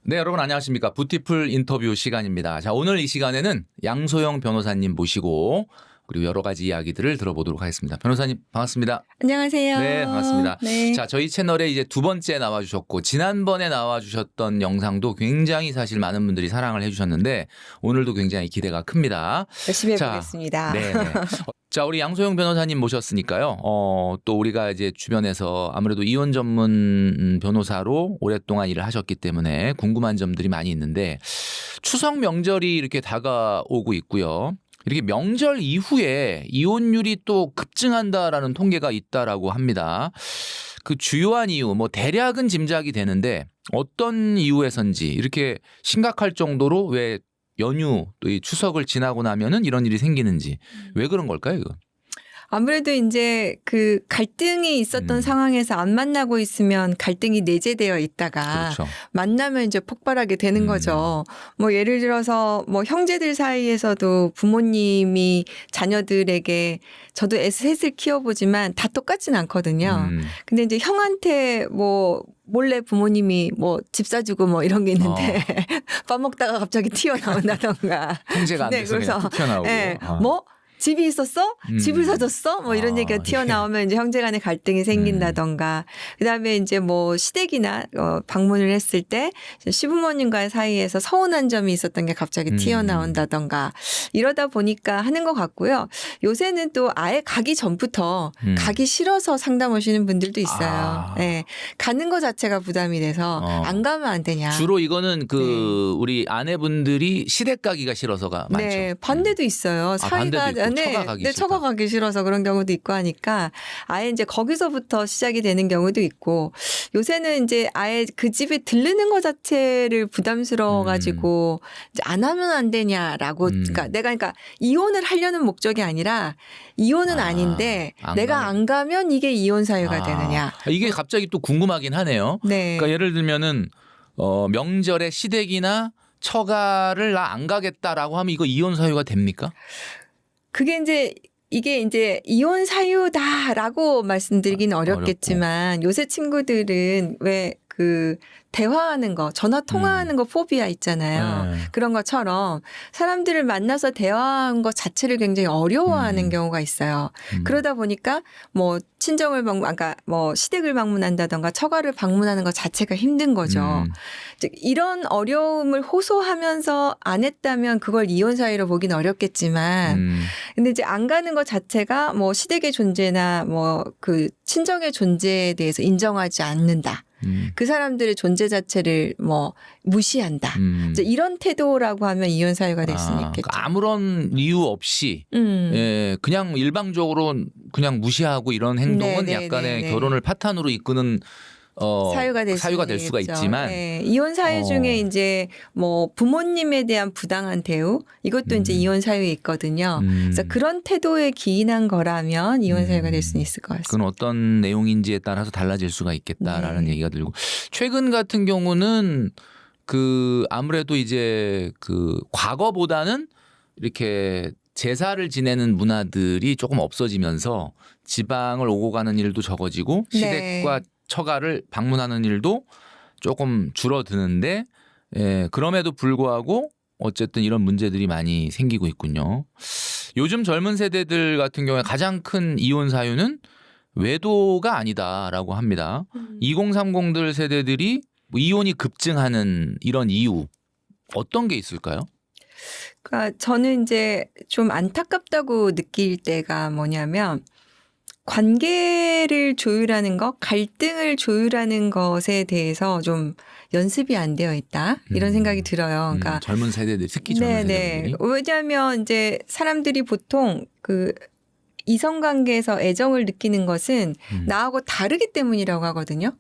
네, 여러분 안녕하십니까. 뷰티풀 인터뷰 시간입니다. 자, 오늘 이 시간에는 양소영 변호사님 모시고 그리고 여러 가지 이야기들을 들어보도록 하겠습니다. 변호사님 반갑습니다. 안녕하세요. 네, 반갑습니다. 네. 자, 저희 채널에 이제 두 번째 나와주셨고 지난번에 나와주셨던 영상도 굉장히 사실 많은 분들이 사랑을 해주셨는데 오늘도 굉장히 기대가 큽니다. 열심히 자, 해보겠습니다. 네. 자, 우리 양소영 변호사님 모셨으니까요. 또 우리가 이제 주변에서 아무래도 이혼 전문 변호사로 오랫동안 일을 하셨기 때문에 궁금한 점들이 많이 있는데 추석 명절이 이렇게 다가오고 있고요. 이렇게 명절 이후에 이혼율이 또 급증한다라는 통계가 있다라고 합니다. 그 주요한 이유, 뭐 대략은 짐작이 되는데 어떤 이유에선지 이렇게 심각할 정도로 왜 연휴 또 이 추석을 지나고 나면은 이런 일이 생기는지 왜 그런 걸까요, 이거? 아무래도 이제 그 갈등이 있었던 상황에서 안 만나고 있으면 갈등이 내재되어 있다가 그렇죠. 만나면 이제 폭발하게 되는 거죠. 뭐 예를 들어서 뭐 형제들 사이에서도 부모님이 자녀들에게 저도 셋을 키워보지만 다 똑같진 않거든요. 근데 이제 형한테 뭐 몰래 부모님이 뭐 집 사주고 뭐 이런 게 있는데 밥 먹다가 갑자기 튀어나온다던가. 형제가 안 네, 돼서 그래서 그냥 툭 튀어나오고. 네, 뭐 집이 있었어? 집을 사줬어? 뭐 이런 얘기가 튀어나오면 이제 형제 간의 갈등이 생긴다던가. 그다음에 이제 뭐 시댁이나 방문을 했을 때 시부모님과의 사이에서 서운한 점이 있었던 게 갑자기 튀어나온다던가. 이러다 보니까 하는 것 같고요. 요새는 또 아예 가기 전부터 가기 싫어서 상담 오시는 분들도 있어요. 네. 가는 것 자체가 부담이 돼서 안 가면 안 되냐. 주로 이거는 그 우리 아내분들이 시댁 가기가 싫어서가 많죠. 네, 반대도 있어요. 사위가 반대도 있고, 처가 가기 싫다. 처가 가기 싫어서 그런 경우도 있고 하니까 아예 이제 거기서부터 시작이 되는 경우도 있고 요새는 이제 아예 그 집에 들르는 것 자체를 부담스러워 가지고 이제 안 하면 안 되냐라고 그러니까 이혼을 하려는 목적이 아니라 이혼은 아닌데 내가 안 가면 이게 이혼 사유가 되느냐. 이게 갑자기 또 궁금하긴 하네요. 네. 그러니까 예를 들면은 명절에 시댁이나 처가를 나 안 가겠다라고 하면 이거 이혼 사유가 됩니까? 그게 이게 이제 이혼 사유다라고 말씀드리긴 어렵겠지만 요새 친구들은 왜 그 대화하는 거, 전화 통화하는 거 포비아 있잖아요. 그런 것처럼 사람들을 만나서 대화하는 것 자체를 굉장히 어려워하는 경우가 있어요. 그러다 보니까 뭐 친정을 그러니까 뭐 시댁을 방문한다던가 처가를 방문하는 것 자체가 힘든 거죠. 즉 이런 어려움을 호소하면서 안 했다면 그걸 이혼 사유로 보긴 어렵겠지만 근데 이제 안 가는 것 자체가 뭐 시댁의 존재나 뭐 그 친정의 존재에 대해서 인정하지 않는다. 그 사람들의 존재 자체를 뭐 무시한다. 이제 이런 태도라고 하면 이혼 사유가 될 수는 있겠죠. 그러니까 아무런 이유 없이 그냥 일방적으로 그냥 무시하고 이런 행동은 약간의 결혼을 파탄으로 이끄는 사유가 될 수가 있지만 이혼 사유 중에 이제 뭐 부모님에 대한 부당한 대우 이것도 이제 이혼 사유에 있거든요. 그래서 그런 태도에 기인한 거라면 이혼 사유가 될 수는 있을 것 같습니다. 그건 어떤 내용인지에 따라서 달라질 수가 있겠다라는 얘기가 들고 최근 같은 경우는 그 아무래도 이제 그 과거보다는 이렇게 제사를 지내는 문화들이 조금 없어지면서 지방을 오고 가는 일도 적어지고 시댁과 처가를 방문하는 일도 조금 줄어드는데 그럼에도 불구하고 어쨌든 이런 문제들이 많이 생기고 있군요. 요즘 젊은 세대들 같은 경우에 가장 큰 이혼 사유는 외도가 아니다라고 합니다. 2030들 세대들이 이혼이 급증하는 이런 이유 어떤 게 있을까요? 그러니까 저는 이제 좀 안타깝다고 느낄 때가 뭐냐면 관계를 조율하는 것, 갈등을 조율하는 것에 대해서 좀 연습이 안 되어 있다. 이런 생각이 들어요. 그러니까 젊은 세대들, 특히 젊은 세대들이. 왜냐하면 이제 사람들이 보통 그 이성관계에서 애정을 느끼는 것은 나하고 다르기 때문이라고 하거든요.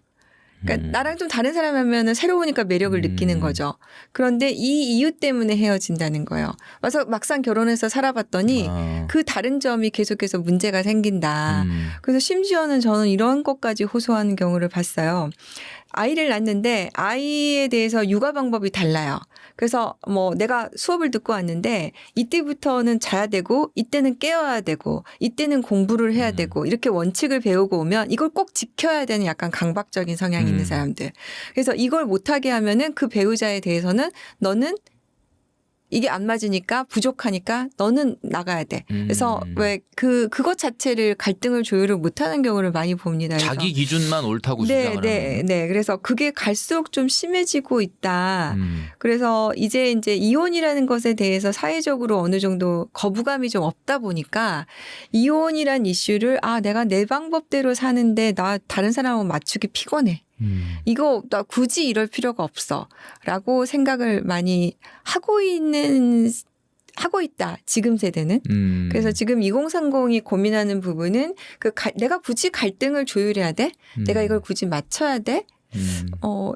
그러니까 나랑 좀 다른 사람 하면은 새로우니까 매력을 느끼는 거죠. 그런데 이 이유 때문에 헤어진다는 거예요. 와서 막상 결혼해서 살아봤더니 그 다른 점이 계속해서 문제가 생긴다. 그래서 심지어는 저는 이런 것까지 호소하는 경우를 봤어요. 아이를 낳는데 아이에 대해서 육아 방법이 달라요. 그래서 뭐 내가 수업을 듣고 왔는데 이때부터는 자야 되고 이때는 깨워야 되고 이때는 공부를 해야 되고 이렇게 원칙을 배우고 오면 이걸 꼭 지켜야 되는 약간 강박적인 성향이 있는 사람들. 그래서 이걸 못하게 하면은 그 배우자에 대해서는 너는 이게 안 맞으니까 부족하니까 너는 나가야 돼. 그래서 왜 그것 자체를 갈등을 조율을 못하는 경우를 많이 봅니다. 그래서 자기 기준만 옳다고 네, 주장을 네, 하는. 네. 그래서 그게 갈수록 좀 심해지고 있다. 그래서 이제 이혼이라는 것에 대해서 사회적으로 어느 정도 거부감이 좀 없다 보니까 이혼이란 이슈를 내가 내 방법대로 사는데 나 다른 사람하고 맞추기 피곤해. 이거 나 굳이 이럴 필요가 없어. 라고 생각을 많이 하고 있다. 지금 세대는. 그래서 지금 2030이 고민하는 부분은 내가 굳이 갈등을 조율해야 돼? 내가 이걸 굳이 맞춰야 돼?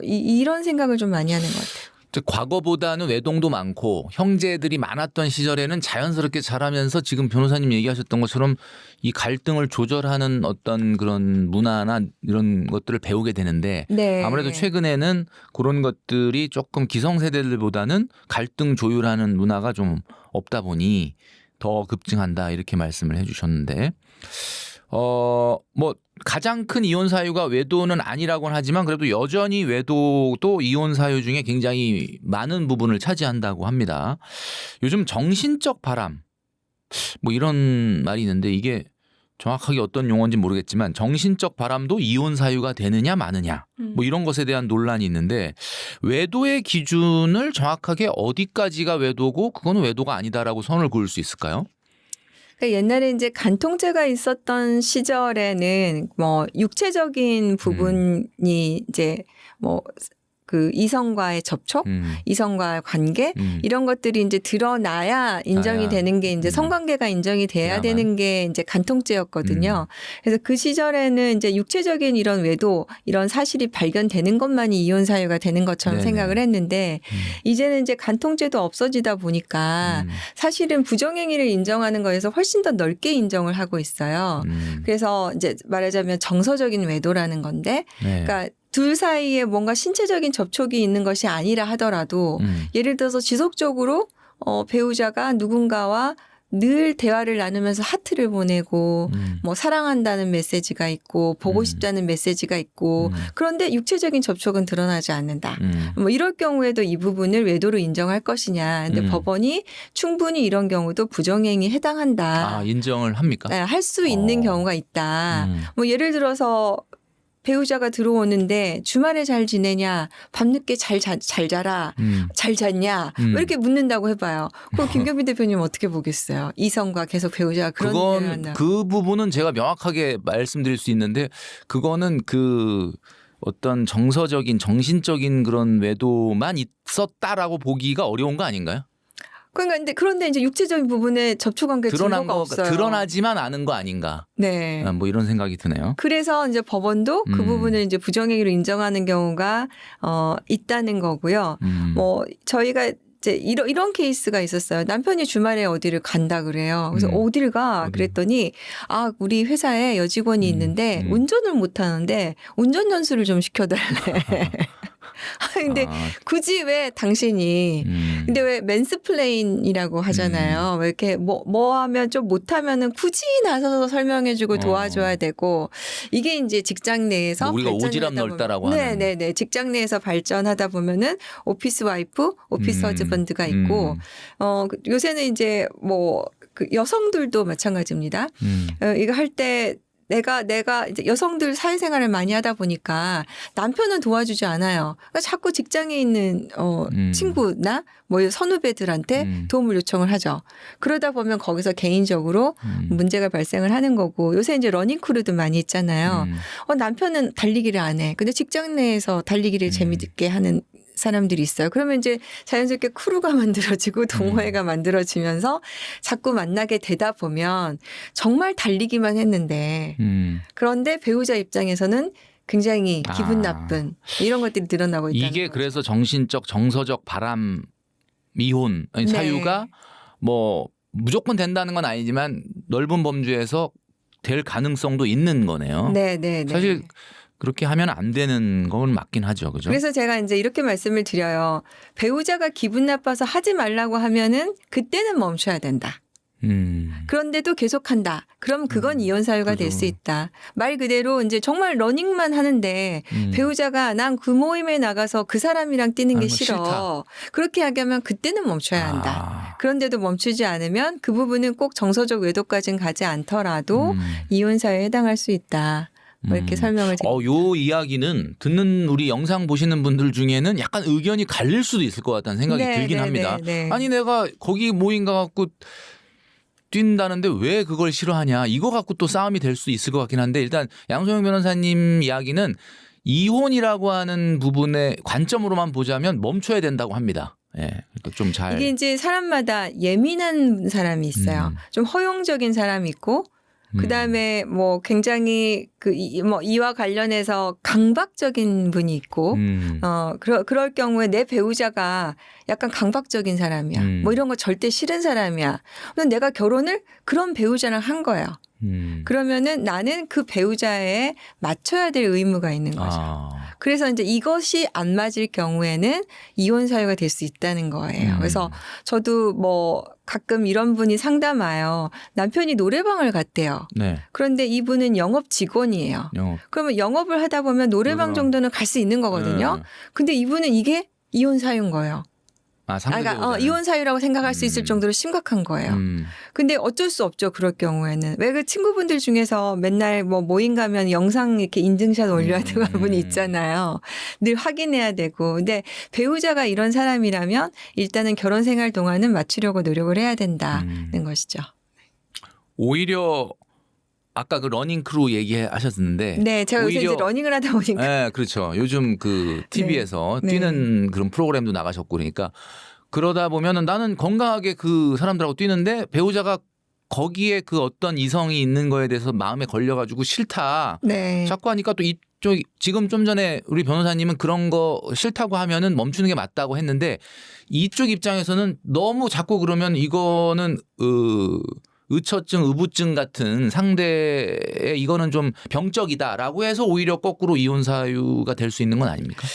이런 생각을 좀 많이 하는 것 같아요. 즉 과거보다는 외동도 많고 형제들이 많았던 시절에는 자연스럽게 자라면서 지금 변호사님 얘기하셨던 것처럼 이 갈등을 조절하는 어떤 그런 문화나 이런 것들을 배우게 되는데 네. 아무래도 최근에는 그런 것들이 조금 기성세대들보다는 갈등 조율하는 문화가 좀 없다 보니 더 급증한다 이렇게 말씀을 해주셨는데 뭐 가장 큰 이혼 사유가 외도는 아니라고는 하지만 그래도 여전히 외도도 이혼 사유 중에 굉장히 많은 부분을 차지한다고 합니다. 요즘 정신적 바람 뭐 이런 말이 있는데 이게 정확하게 어떤 용어인지 모르겠지만 정신적 바람도 이혼 사유가 되느냐 마느냐 뭐 이런 것에 대한 논란이 있는데 외도의 기준을 정확하게 어디까지가 외도고 그거는 외도가 아니다라고 선을 그을 수 있을까요? 그러니까 옛날에 이제 간통죄가 있었던 시절에는 뭐 육체적인 부분이 이제 뭐 그 이성과의 접촉, 이성과의 관계 이런 것들이 이제 드러나야 인정이 되는 게 이제 성관계가 인정이 돼야 되는 게 이제 간통죄였거든요. 그래서 그 시절에는 이제 육체적인 이런 외도 이런 사실이 발견되는 것만이 이혼 사유가 되는 것처럼 네네. 생각을 했는데 이제는 이제 간통죄도 없어지다 보니까 사실은 부정행위를 인정하는 거에서 훨씬 더 넓게 인정을 하고 있어요. 그래서 이제 말하자면 정서적인 외도라는 건데, 네. 그러니까 둘 사이에 뭔가 신체적인 접촉이 있는 것이 아니라 하더라도 예를 들어서 지속적으로 배우자가 누군가와 늘 대화를 나누면서 하트를 보내고 뭐 사랑한다는 메시지가 있고 보고 싶다는 메시지가 있고 그런데 육체적인 접촉은 드러나지 않는다. 뭐 이럴 경우에도 이 부분을 외도로 인정할 것이냐. 근데 법원이 충분히 이런 경우도 부정행위에 해당한다. 인정을 합니까? 네, 할 수 있는 경우가 있다. 뭐 예를 들어서 배우자가 들어오는데 주말에 잘 지내냐, 밤늦게 잘 자라, 잘 잤냐, 왜 이렇게 묻는다고 해봐요. 그럼 김경민 대표님 어떻게 보겠어요? 이성과 계속 배우자가 그런 그건 그 부분은 제가 명확하게 말씀드릴 수 있는데 그거는 그 어떤 정서적인 정신적인 그런 외도만 있었다라고 보기가 어려운 거 아닌가요? 그러니까 그런데 이제 육체적인 부분에 접촉한 게 증거가 없어요. 드러나지만 않은 거 아닌가? 네. 뭐 이런 생각이 드네요. 그래서 이제 법원도 그 부분을 이제 부정행위로 인정하는 경우가 있다는 거고요. 뭐 저희가 이제 이런 케이스가 있었어요. 남편이 주말에 어디를 간다 그래요. 그래서 어딜 가? 그랬더니 우리 회사에 여직원이 있는데 운전을 못 하는데 운전 연수를 좀 시켜달래. 근데 굳이 왜 당신이 근데 왜 맨스플레인이라고 하잖아요. 왜 이렇게 뭐 하면 좀 못하면은 굳이 나서서 설명해주고 도와줘야 되고 이게 이제 직장 내에서 우리가 오지랖 넓다라고 하는. 네네네. 직장 내에서 발전하다 보면은 오피스 와이프, 오피스 허즈번드가 있고 요새는 이제 뭐 그 여성들도 마찬가지입니다. 이거 할 때 내가 이제 여성들 사회생활을 많이 하다 보니까 남편은 도와주지 않아요. 그러니까 자꾸 직장에 있는 친구나 뭐 선후배들한테 도움을 요청을 하죠. 그러다 보면 거기서 개인적으로 문제가 발생을 하는 거고 요새 이제 러닝크루도 많이 있잖아요. 남편은 달리기를 안 해. 근데 직장 내에서 달리기를 재미있게 하는 사람들이 있어요. 그러면 이제 자연스럽게 크루가 만들어지고 동호회가 만들어지면서 자꾸 만나게 되다 보면 정말 달리기만 했는데 그런데 배우자 입장에서는 굉장히 기분 나쁜 이런 것들이 드러나고 있다는 이게 거죠. 그래서 정신적 정서적 바람 이혼 사유가 뭐 무조건 된다는 건 아니지만 넓은 범주에서 될 가능성도 있는 거네요. 네. 사실 그렇게 하면 안 되는 건 맞긴 하죠. 그죠? 그래서 제가 이제 이렇게 말씀을 드려요. 배우자가 기분 나빠서 하지 말라고 하면은 그때는 멈춰야 된다. 그런데도 계속한다. 그럼 그건 이혼 사유가 될 수 그죠. 있다. 말 그대로 이제 정말 러닝만 하는데 배우자가 난 그 모임에 나가서 그 사람이랑 뛰는 게 뭐 싫어. 싫다. 그렇게 하면 그때는 멈춰야 한다. 아. 그런데도 멈추지 않으면 그 부분은 꼭 정서적 외도까지는 가지 않더라도 이혼 사유에 해당할 수 있다. 뭐 이렇게 설명을 드립니다. 요 이야기는 듣는 우리 영상 보시는 분들 중에는 약간 의견이 갈릴 수도 있을 것 같다는 생각이 네, 들긴 네, 합니다. 네, 네. 아니 내가 거기 모임 가갖고 뛴다는데 왜 그걸 싫어하냐 이거 갖고 또 싸움이 될 수 있을 것 같긴 한데 일단 양소영 변호사님 이야기는 이혼이라고 하는 부분의 관점으로만 보자면 멈춰야 된다고 합니다. 예, 그러니까 좀 잘. 이게 이제 사람마다 예민한 사람이 있어요. 좀 허용적인 사람이 있고 그다음에 뭐 굉장히 뭐 이와 관련해서 강박적인 분이 있고 그럴 경우에 내 배우자가 약간 강박적인 사람이야. 뭐 이런 거 절대 싫은 사람이야. 근데 내가 결혼을 그런 배우자랑 한 거예요. 그러면은 나는 그 배우자에 맞춰야 될 의무가 있는 거죠. 그래서 이제 이것이 안 맞을 경우에는 이혼 사유가 될 수 있다는 거예요. 그래서 저도 뭐 가끔 이런 분이 상담와요. 남편이 노래방을 갔대요. 네. 그런데 이분은 영업 직원이에요. 그러면 영업을 하다 보면 노래방 정도는 갈 수 있는 거거든요. 네. 근데 이분은 이게 이혼 사유인 거예요. 그러니까 이혼 사유라고 생각할 수 있을 정도로 심각한 거예요. 근데 어쩔 수 없죠. 그럴 경우에는. 왜 그 친구분들 중에서 맨날 뭐 모임 가면 영상 이렇게 인증샷 올려야 되고 하는 분이 있잖아요. 늘 확인해야 되고. 근데 배우자가 이런 사람이라면 일단은 결혼 생활 동안은 맞추려고 노력을 해야 된다는 것이죠. 오히려 아까 그 러닝 크루 얘기하셨는데 네, 제가 요새 이제 러닝을 하다 보니까. 네, 그렇죠. 요즘 그 TV에서 뛰는 그런 프로그램도 나가셨고 그러니까 그러다 보면은 나는 건강하게 그 사람들하고 뛰는데 배우자가 거기에 그 어떤 이성이 있는 거에 대해서 마음에 걸려가지고 싫다. 네. 자꾸 하니까 또 이쪽 지금 좀 전에 우리 변호사님은 그런 거 싫다고 하면은 멈추는 게 맞다고 했는데 이쪽 입장에서는 너무 자꾸 그러면 이거는 의처증, 의부증 같은 상대의 이거는 좀 병적이다라고 해서 오히려 거꾸로 이혼 사유가 될 수 있는 건 아닙니까?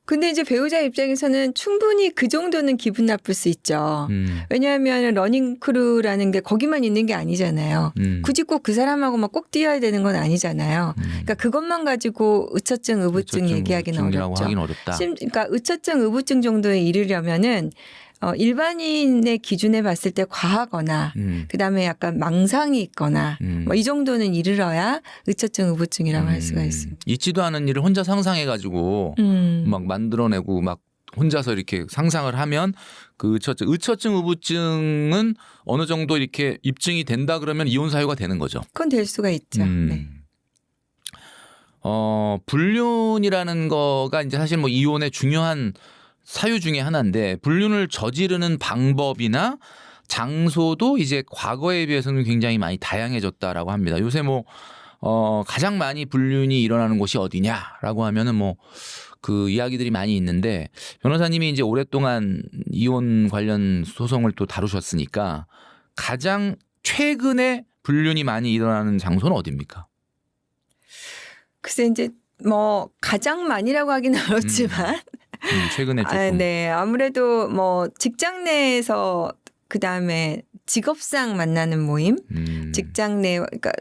근데 이제 배우자 입장에서는 충분히 그 정도는 기분 나쁠 수 있죠. 왜냐하면 러닝 크루라는 게 거기만 있는 게 아니잖아요. 굳이 꼭 그 사람하고만 꼭 뛰어야 되는 건 아니잖아요. 그러니까 그것만 가지고 의처증, 의부증 얘기하기는 어렵죠. 하긴 어렵다. 그러니까 의처증, 의부증 정도에 이르려면은 일반인의 기준에 봤을 때 과하거나 그다음에 약간 망상이 있거나 뭐 이 정도는 이르러야 의처증, 의부증이라고 할 수가 있습니다. 있지도 않은 일을 혼자 상상해가지고 막 만들어내고 막 혼자서 이렇게 상상을 하면 그 의처증, 의부증은 어느 정도 이렇게 입증이 된다 그러면 이혼 사유가 되는 거죠. 그건 될 수가 있죠. 네. 불륜이라는 거가 이제 사실 뭐 이혼의 중요한 사유 중에 하나인데 불륜을 저지르는 방법이나 장소도 이제 과거에 비해서는 굉장히 많이 다양해졌다라고 합니다. 요새 뭐 가장 많이 불륜이 일어나는 곳이 어디냐라고 하면은 뭐 그 이야기들이 많이 있는데 변호사님이 이제 오랫동안 이혼 관련 소송을 또 다루셨으니까 가장 최근에 불륜이 많이 일어나는 장소는 어디입니까? 글쎄 이제 뭐 가장 많이라고 하기는 어렵지만 최근에 조금. 네, 아무래도 뭐 직장 내에서 그 다음에 직업상 만나는 모임, 직장 내, 그러니까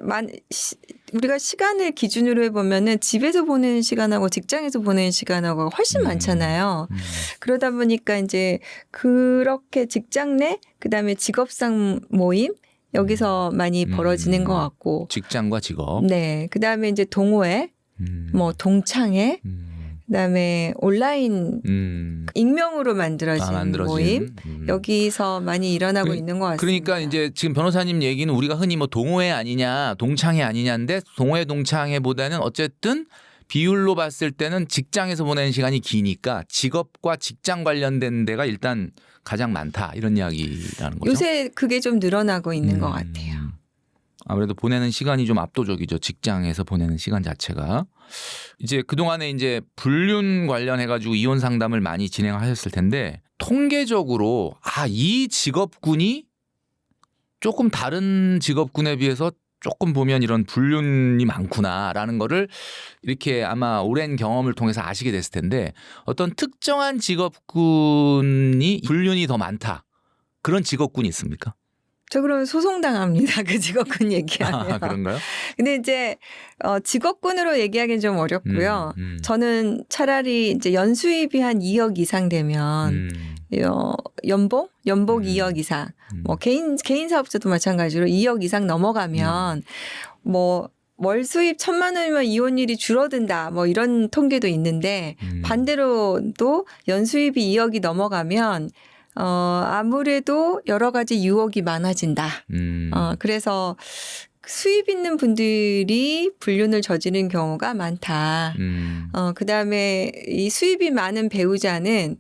우리가 시간을 기준으로 해보면은 집에서 보내는 시간하고 직장에서 보내는 시간하고 훨씬 많잖아요. 그러다 보니까 이제 그렇게 직장 내, 그 다음에 직업상 모임 여기서 많이 벌어지는 것 같고. 직장과 직업. 네, 그 다음에 이제 동호회, 뭐 동창회. 그다음에 온라인 익명으로 만들어진 모임 여기서 많이 일어나고 있는 것 같습니다. 그러니까 이제 지금 변호사님 얘기는 우리가 흔히 뭐 동호회 아니냐 동창회 아니냐인데 동호회 동창회보다는 어쨌든 비율로 봤을 때는 직장에서 보내는 시간이 기니까 직업과 직장 관련된 데가 일단 가장 많다 이런 이야기라는 거죠. 요새 그게 좀 늘어나고 있는 것 같아요. 아무래도 보내는 시간이 좀 압도적이죠. 직장에서 보내는 시간 자체가. 이제 그동안에 이제 불륜 관련해가지고 이혼 상담을 많이 진행하셨을 텐데 통계적으로 이 직업군이 조금 다른 직업군에 비해서 조금 보면 이런 불륜이 많구나라는 거를 이렇게 아마 오랜 경험을 통해서 아시게 됐을 텐데 어떤 특정한 직업군이 불륜이 더 많다. 그런 직업군이 있습니까? 저 그러면 소송당합니다. 그 직업군 얘기하면. 아, 그런가요? 근데 이제 직업군으로 얘기하기는 좀 어렵고요. 저는 차라리 이제 연수입이 한 2억 이상 되면 연봉 2억 이상. 뭐 개인 사업자도 마찬가지로 2억 이상 넘어가면 뭐 월 수입 1,000만 원이면 이혼율이 줄어든다. 뭐 이런 통계도 있는데 반대로도 연수입이 2억이 넘어가면 아무래도 여러 가지 유혹이 많아진다. 그래서 수입 있는 분들이 불륜을 저지르는 경우가 많다. 그 다음에 이 수입이 많은 배우자는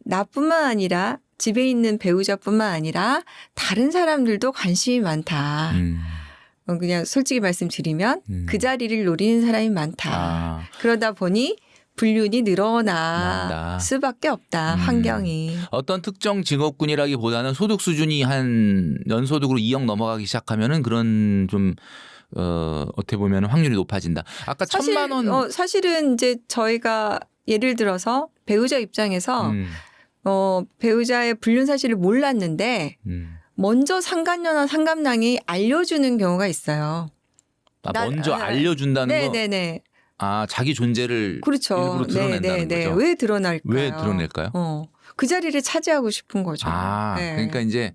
나뿐만 아니라 집에 있는 배우자뿐만 아니라 다른 사람들도 관심이 많다. 그냥 솔직히 말씀드리면 그 자리를 노리는 사람이 많다. 아. 그러다 보니 불륜이 늘어나 난다. 수밖에 없다. 환경이. 어떤 특정 직업군이라기보다는 소득 수준이 한 연소득으로 2억 넘어가기 시작하면은 그런 좀 어떻게 보면 확률이 높아진다. 아까 사실, 1,000만 원. 사실은 이제 저희가 예를 들어서 배우자 입장에서 배우자의 불륜 사실을 몰랐는데 먼저 상간녀나 상감랑이 알려주는 경우가 있어요. 먼저 알려준다는 거. 네네네. 아, 자기 존재를 그렇죠. 일부러 드러낸다는 거죠. 왜 드러날까요? 왜 드러낼까요? 그 자리를 차지하고 싶은 거죠. 아, 네. 그러니까 이제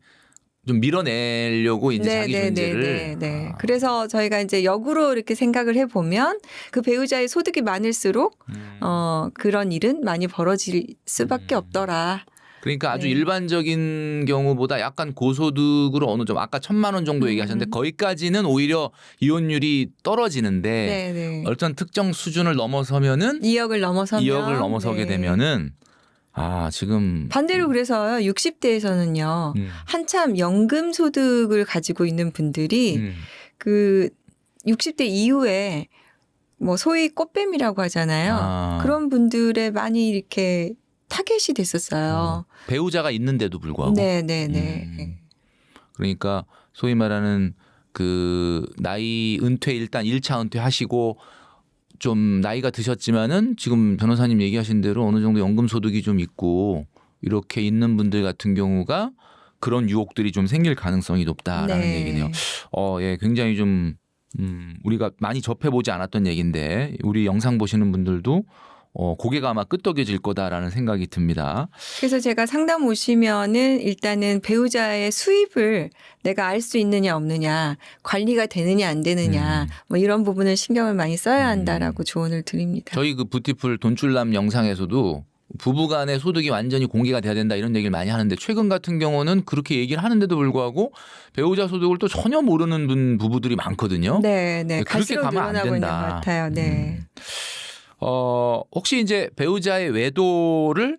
좀 밀어내려고 이제 자기 존재를. 네. 아. 그래서 저희가 이제 역으로 이렇게 생각을 해보면 그 배우자의 소득이 많을수록 그런 일은 많이 벌어질 수밖에 없더라. 그러니까 아주 네. 일반적인 경우보다 약간 고소득으로 어느 정도 아까 1,000만 원 정도 얘기하셨는데 거기까지는 오히려 이혼율이 떨어지는데 네. 어떤 특정 수준을 넘어서면은 2억을 넘어서면 2억을 넘어서게 네. 되면은 지금 반대로 그래서 60대에서는요. 한참 연금 소득을 가지고 있는 분들이 그 60대 이후에 뭐 소위 꽃뱀이라고 하잖아요. 그런 분들의 많이 이렇게 타겟이 됐었어요. 배우자가 있는데도 불구하고. 네. 그러니까 소위 말하는 그 나이 은퇴 일단 1차 은퇴하시고 좀 나이가 드셨지만은 지금 변호사님 얘기하신 대로 어느 정도 연금 소득이 좀 있고 이렇게 있는 분들 같은 경우가 그런 유혹들이 좀 생길 가능성이 높다라는 얘기네요. 예, 굉장히 좀 우리가 많이 접해보지 않았던 얘기인데 우리 영상 보시는 분들도 고개가 아마 끄덕여질 거다라는 생각이 듭니다. 그래서 제가 상담 오시면은 일단은 배우자의 수입을 내가 알 수 있느냐 없느냐, 관리가 되느냐 안 되느냐, 뭐 이런 부분을 신경을 많이 써야 한다라고 조언을 드립니다. 저희 그 뷰티풀 돈줄남 영상에서도 부부간의 소득이 완전히 공개가 돼야 된다 이런 얘기를 많이 하는데 최근 같은 경우는 그렇게 얘기를 하는데도 불구하고 배우자 소득을 또 전혀 모르는 부부들이 많거든요. 네. 그렇게 갈수록 가면 안 늘어나고 있는 것 된다. 같아요. 네. 혹시 이제 배우자의 외도를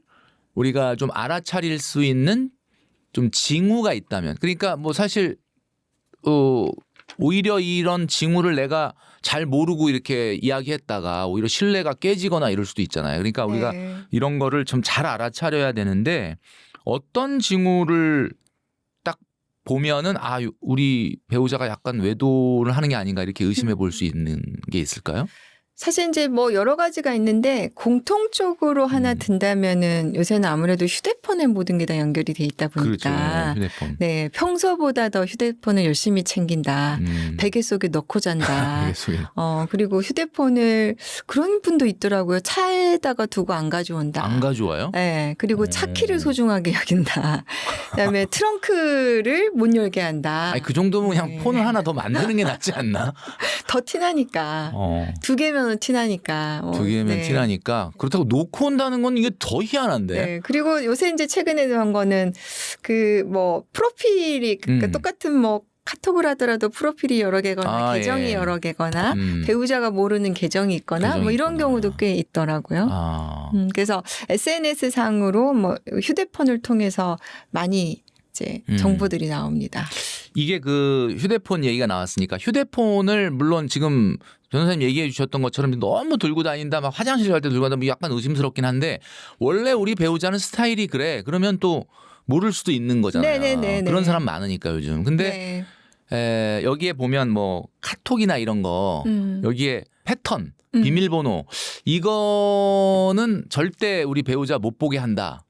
우리가 좀 알아차릴 수 있는 좀 징후가 있다면, 그러니까 뭐 사실 오히려 이런 징후를 내가 잘 모르고 이렇게 이야기했다가 오히려 신뢰가 깨지거나 이럴 수도 있잖아요. 그러니까 우리가 이런 거를 좀 잘 알아차려야 되는데 어떤 징후를 딱 보면은 우리 배우자가 약간 외도를 하는 게 아닌가 이렇게 의심해 볼 수 있는 게 있을까요? 사실 이제 뭐 여러 가지가 있는데 공통적으로 하나 든다면은 요새는 아무래도 휴대폰에 모든 게 다 연결이 돼 있다 보니까 그렇죠. 휴대폰. 네, 평소보다 더 휴대폰을 열심히 챙긴다. 베개 속에 넣고 잔다. 베개 속에. 그리고 휴대폰을 그런 분도 있더라고요. 차에다가 두고 안 가져온다. 안 가져와요? 네. 그리고 차 키를 소중하게 여긴다. 그다음에 트렁크를 못 열게 한다. 그 정도면 그냥 폰을 하나 더 만드는 게 낫지 않나? 더 티나니까. 2개면 티나니까. 2개면 티나니까. 그렇다고 놓고 온다는 건 이게 더 희한한데. 네. 그리고 요새 이제 최근에 한 거는 그 뭐 프로필이 그러니까 똑같은 뭐 카톡을 하더라도 프로필이 여러 개거나 계정이 여러 개거나 배우자가 모르는 계정이 있거나 뭐 이런 경우도 꽤 있더라고요. 그래서 SNS 상으로 뭐 휴대폰을 통해서 많이 이제 정보들이 나옵니다. 이게 그 휴대폰 얘기가 나왔으니까 휴대폰을 물론 지금 변호사님 얘기해 주셨던 것처럼 너무 들고 다닌다, 막 화장실 갈 때 들고 다닌다, 뭐 약간 의심스럽긴 한데 원래 우리 배우자는 스타일이 그래. 그러면 또 모를 수도 있는 거잖아요. 네네네네. 그런 사람 많으니까 요즘. 근데 여기에 보면 뭐 카톡이나 이런 거 여기에 패턴, 비밀번호 이거는 절대 우리 배우자 못 보게 한다.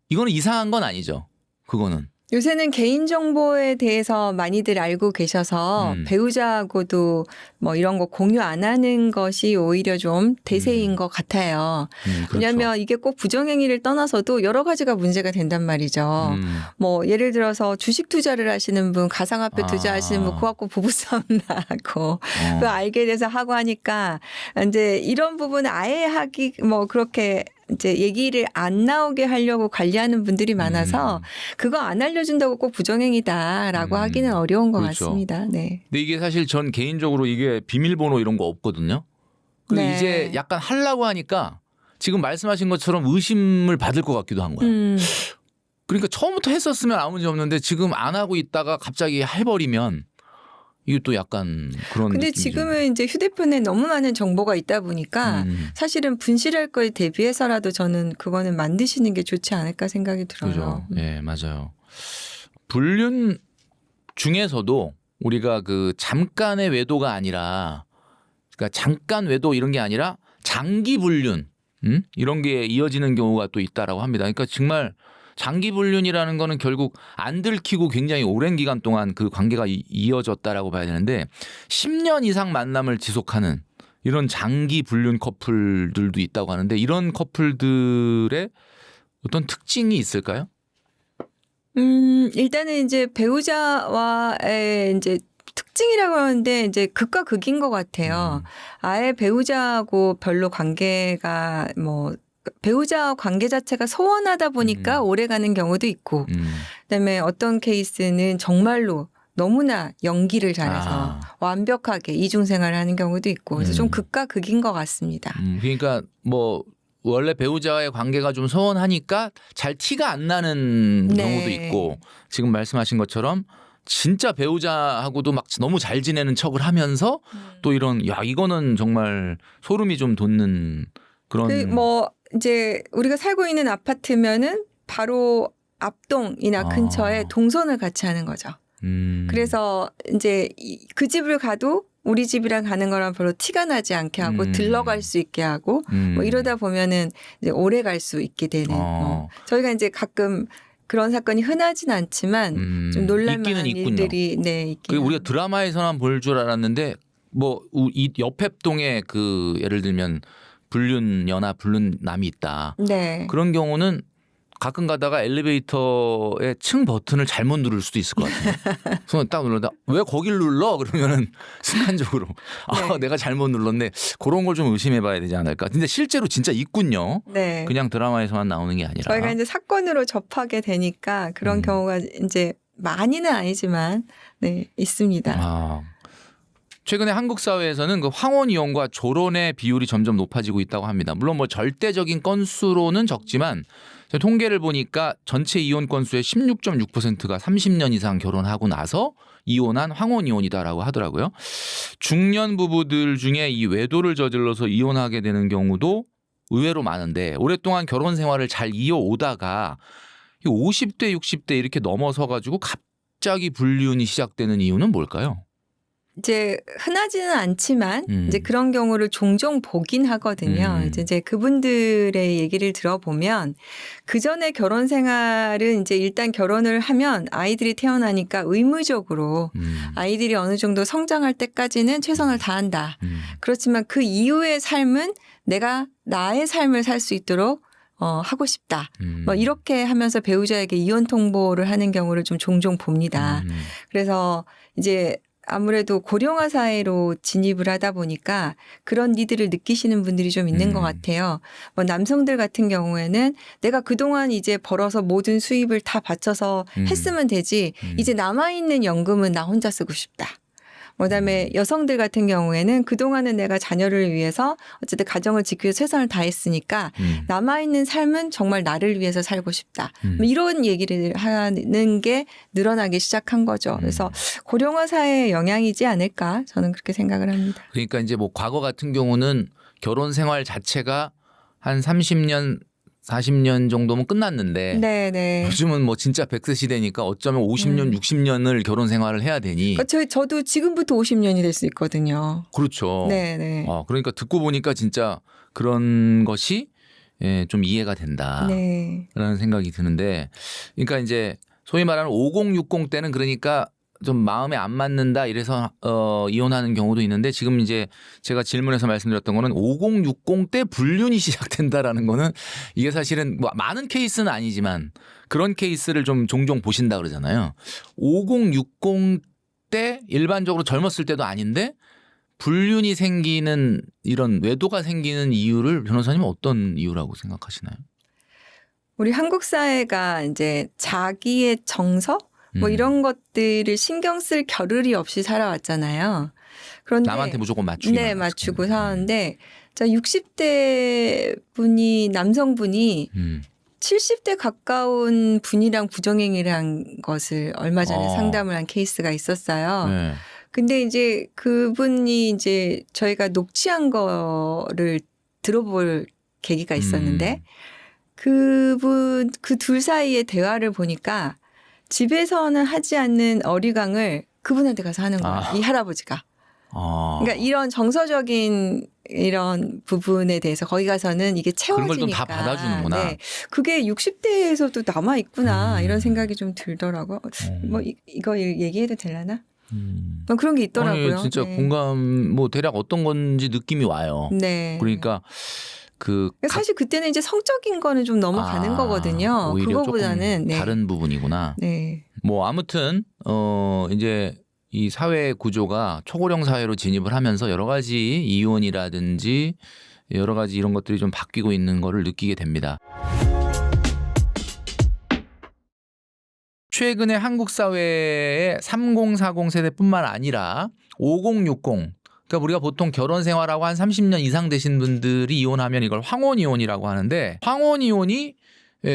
이거는 이상한 건 아니죠. 그거는. 요새는 개인정보에 대해서 많이들 알고 계셔서 배우자하고도 뭐 이런 거 공유 안 하는 것이 오히려 좀 대세인 것 같아요. 그렇죠. 왜냐하면 이게 꼭 부정행위를 떠나서도 여러 가지가 문제가 된단 말이죠. 뭐 예를 들어서 주식 투자를 하시는 분, 가상화폐 투자하시는 분, 그 갖고 부부싸움 나고 그 알게 돼서 하고 하니까 이제 이런 부분 아예 하기 뭐 그렇게 이제 얘기를 안 나오게 하려고 관리하는 분들이 많아서 그거 안 알려준다고 꼭 부정행위다라고 하기는 어려운 것 그렇죠. 같습니다. 네. 근데 이게 사실 전 개인적으로 이게 비밀번호 이런 거 없거든요. 근데 네. 이제 약간 하려고 하니까 지금 말씀하신 것처럼 의심을 받을 것 같기도 한 거예요. 그러니까 처음부터 했었으면 아무 문제 없는데 지금 안 하고 있다가 갑자기 해버리면 이게 또 약간 그런 근데 느낌이죠. 지금은 이제 휴대폰에 너무 많은 정보가 있다 보니까 사실은 분실할 거에 대비해서라도 저는 그거는 만드시는 게 좋지 않을까 생각이 들어요. 그죠. 예, 맞아요. 불륜 중에서도 우리가 그 잠깐의 외도가 아니라 그러니까 잠깐 외도 이런 게 아니라 장기 불륜 이런 게 이어지는 경우가 또 있다라고 합니다. 그러니까 정말 장기 불륜이라는 거는 결국 안 들키고 굉장히 오랜 기간 동안 그 관계가 이어졌다라고 봐야 되는데 10년 이상 만남을 지속하는 이런 장기 불륜 커플들도 있다고 하는데 이런 커플들의 어떤 특징이 있을까요? 일단은 이제 배우자와의 이제 특징이라고 하는데 이제 극과 극인 것 같아요. 아예 배우자하고 별로 관계가 뭐 배우자와 관계 자체가 소원하다 보니까 오래 가는 경우도 있고 그다음에 어떤 케이스는 정말로 너무나 연기를 잘해서 완벽하게 이중생활을 하는 경우도 있고 그래서 좀 극과 극인 것 같습니다. 그러니까 뭐 원래 배우자와의 관계가 좀 소원하니까 잘 티가 안 나는 네. 경우도 있고 지금 말씀하신 것처럼 진짜 배우자하고도 막 너무 잘 지내는 척을 하면서 또 이런 야 이거는 정말 소름이 좀 돋는 그런 그 뭐 이제 우리가 살고 있는 아파트면은 바로 앞동이나 근처에 동선을 같이 하는 거죠. 그래서 이제 그 집을 가도 우리 집이랑 가는 거랑 별로 티가 나지 않게 하고 들러갈 수 있게 하고 뭐 이러다 보면은 이제 오래 갈 수 있게 되는. 저희가 이제 가끔 그런 사건이 흔하진 않지만 좀 놀랄만한 일들이 네 있긴. 우리가 드라마에서만 볼 줄 알았는데 뭐 이 옆에 동에 그 예를 들면 불륜 여나 불륜 남이 있다. 네. 그런 경우는 가끔 가다가 엘리베이터의 층 버튼을 잘못 누를 수도 있을 것 같아요. 손을 딱 눌렀다. 왜 거길 눌러? 그러면은 순간적으로 아, 내가 잘못 눌렀네. 그런 걸 좀 의심해 봐야 되지 않을까. 근데 실제로 진짜 있군요. 네. 그냥 드라마에서만 나오는 게 아니라. 저희가 이제 사건으로 접하게 되니까 그런 경우가 이제 많이는 아니지만 네, 있습니다. 최근에 한국 사회에서는 그 황혼 이혼과 조론의 비율이 점점 높아지고 있다고 합니다. 물론 뭐 절대적인 건수로는 적지만 통계를 보니까 전체 이혼 건수의 16.6%가 30년 이상 결혼하고 나서 이혼한 황혼 이혼이다라고 하더라고요. 중년 부부들 중에 이 외도를 저질러서 이혼하게 되는 경우도 의외로 많은데 오랫동안 결혼 생활을 잘 이어오다가 50대, 60대 이렇게 넘어서 가지고 갑자기 불륜이 시작되는 이유는 뭘까요? 이제 흔하지는 않지만 이제 그런 경우를 종종 보긴 하거든요. 이제 그분들의 얘기를 들어보면 그 전에 결혼 생활은 이제 일단 결혼을 하면 아이들이 태어나니까 의무적으로 아이들이 어느 정도 성장할 때까지는 최선을 다한다. 그렇지만 그 이후의 삶은 내가 나의 삶을 살 수 있도록 하고 싶다. 뭐 이렇게 하면서 배우자에게 이혼 통보를 하는 경우를 좀 종종 봅니다. 그래서 이제 아무래도 고령화 사회로 진입을 하다 보니까 그런 니들을 느끼시는 분들이 좀 있는 것 같아요. 뭐 남성들 같은 경우에는 내가 그동안 이제 벌어서 모든 수입을 다 바쳐서 했으면 되지 이제 남아있는 연금은 나 혼자 쓰고 싶다. 그다음에 여성들 같은 경우에는 그동안은 내가 자녀를 위해서 어쨌든 가정을 지키기 위해서 최선을 다했으니까 남아있는 삶은 정말 나를 위해서 살고 싶다. 뭐 이런 얘기를 하는 게 늘어나기 시작한 거죠. 그래서 고령화 사회의 영향이지 않을까 저는 그렇게 생각을 합니다. 그러니까 이제 뭐 과거 같은 경우는 결혼 생활 자체가 한 30년 40년 정도면 끝났는데 네네. 요즘은 뭐 진짜 100세 시대니까 어쩌면 50년, 60년을 결혼 생활을 해야 되니 저도 지금부터 50년이 될 수 있거든요. 그렇죠. 네네. 그러니까 듣고 보니까 진짜 그런 것이 좀 이해가 된다라는 네. 생각이 드는데 그러니까 이제 소위 말하는 5060 때는 그러니까 좀 마음에 안 맞는다 이래서 이혼하는 경우도 있는데 지금 이제 제가 질문에서 말씀드렸던 거는 5060 때 불륜이 시작된다라는 거는 이게 사실은 뭐 많은 케이스는 아니지만 그런 케이스를 좀 종종 보신다 그러잖아요. 5060 때 일반적으로 젊었을 때도 아닌데 불륜이 생기는 이런 외도가 생기는 이유를 변호사님은 어떤 이유라고 생각하시나요? 우리 한국 사회가 이제 자기의 정서 뭐 이런 것들을 신경 쓸 겨를이 없이 살아왔잖아요. 그런데 남한테 무조건 맞추기만 네, 하죠. 맞추고 사는데 자 60대 분이 남성분이 70대 가까운 분이랑 부정행위를 한 것을 얼마 전에 상담을 한 케이스가 있었어요. 네. 근데 이제 그분이 이제 저희가 녹취한 거를 들어볼 계기가 있었는데 그분 그 둘 사이의 대화를 보니까 집에서는 하지 않는 어리광을 그분한테 가서 하는 거예요. 이 할아버지가. 그러니까 이런 정서적인 이런 부분에 대해서 거기 가서는 이게 그런 걸 채워지니까. 좀 다 받아주는구나. 네. 그게 60대에서도 남아 있구나 이런 생각이 좀 들더라고요. 뭐 이거 얘기해도 되려나? 뭐 그런 게 있더라고요. 아니, 진짜 네. 공감 뭐 대략 어떤 건지 느낌이 와요. 네. 그러니까 사실 그때는 이제 성적인 거는 좀 넘어가는 거거든요. 오히려 그거보다는 조금 다른 부분이구나. 네. 뭐 아무튼 이제 이 사회 구조가 초고령 사회로 진입을 하면서 여러 가지 이혼이라든지 여러 가지 이런 것들이 좀 바뀌고 있는 거를 느끼게 됩니다. 최근에 한국 사회의 3040 세대뿐만 아니라 5060 그러니까 우리가 보통 결혼 생활하고 한 30년 이상 되신 분들이 이혼하면 이걸 황혼이혼이라고 하는데 황혼이혼이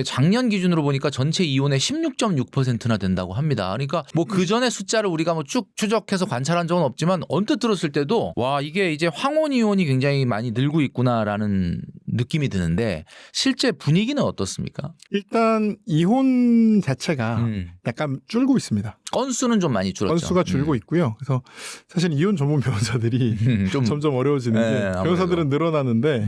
작년 기준으로 보니까 전체 이혼의 16.6%나 된다고 합니다. 그러니까 뭐 그 전에 숫자를 우리가 뭐 쭉 추적해서 관찰한 적은 없지만 언뜻 들었을 때도 와 이게 이제 황혼이혼이 굉장히 많이 늘고 있구나라는 느낌이 드는데 실제 분위기는 어떻습니까? 일단 이혼 자체가 약간 줄고 있습니다. 건수는 좀 많이 줄었죠. 건수가 줄고 있고요. 그래서 사실 이혼 전문 변호사들이 좀 점점 어려워지는데 네, 아무래도. 변호사들은 늘어나는데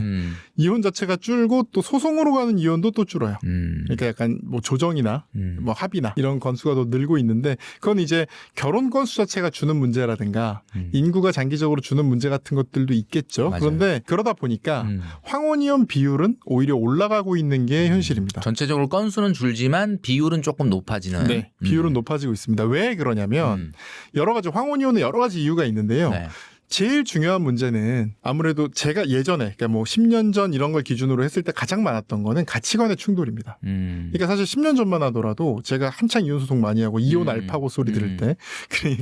이혼 자체가 줄고 또 소송으로 가는 이혼도 또 줄어요. 그러니까 약간 뭐 조정이나 뭐 합의나 이런 건수가 더 늘고 있는데 그건 이제 결혼 건수 자체가 주는 문제라든가 인구가 장기적으로 주는 문제 같은 것들도 있겠죠. 맞아요. 그런데 그러다 보니까 황혼이혼 비율은 오히려 올라가고 있는 게 현실입니다. 전체적으로 건수는 줄지만 비율은 조금 높아지는. 네, 비율은 높아지고 있습니다. 왜 그러냐면 여러 가지 황혼이혼은 여러 가지 이유가 있는데요. 네. 제일 중요한 문제는 아무래도 제가 예전에 그러니까 뭐 10년 전 이런 걸 기준으로 했을 때 가장 많았던 거는 가치관의 충돌입니다. 그러니까 사실 10년 전만 하더라도 제가 한창 이혼 소송 많이 하고 이혼 알파고 소리 들을 때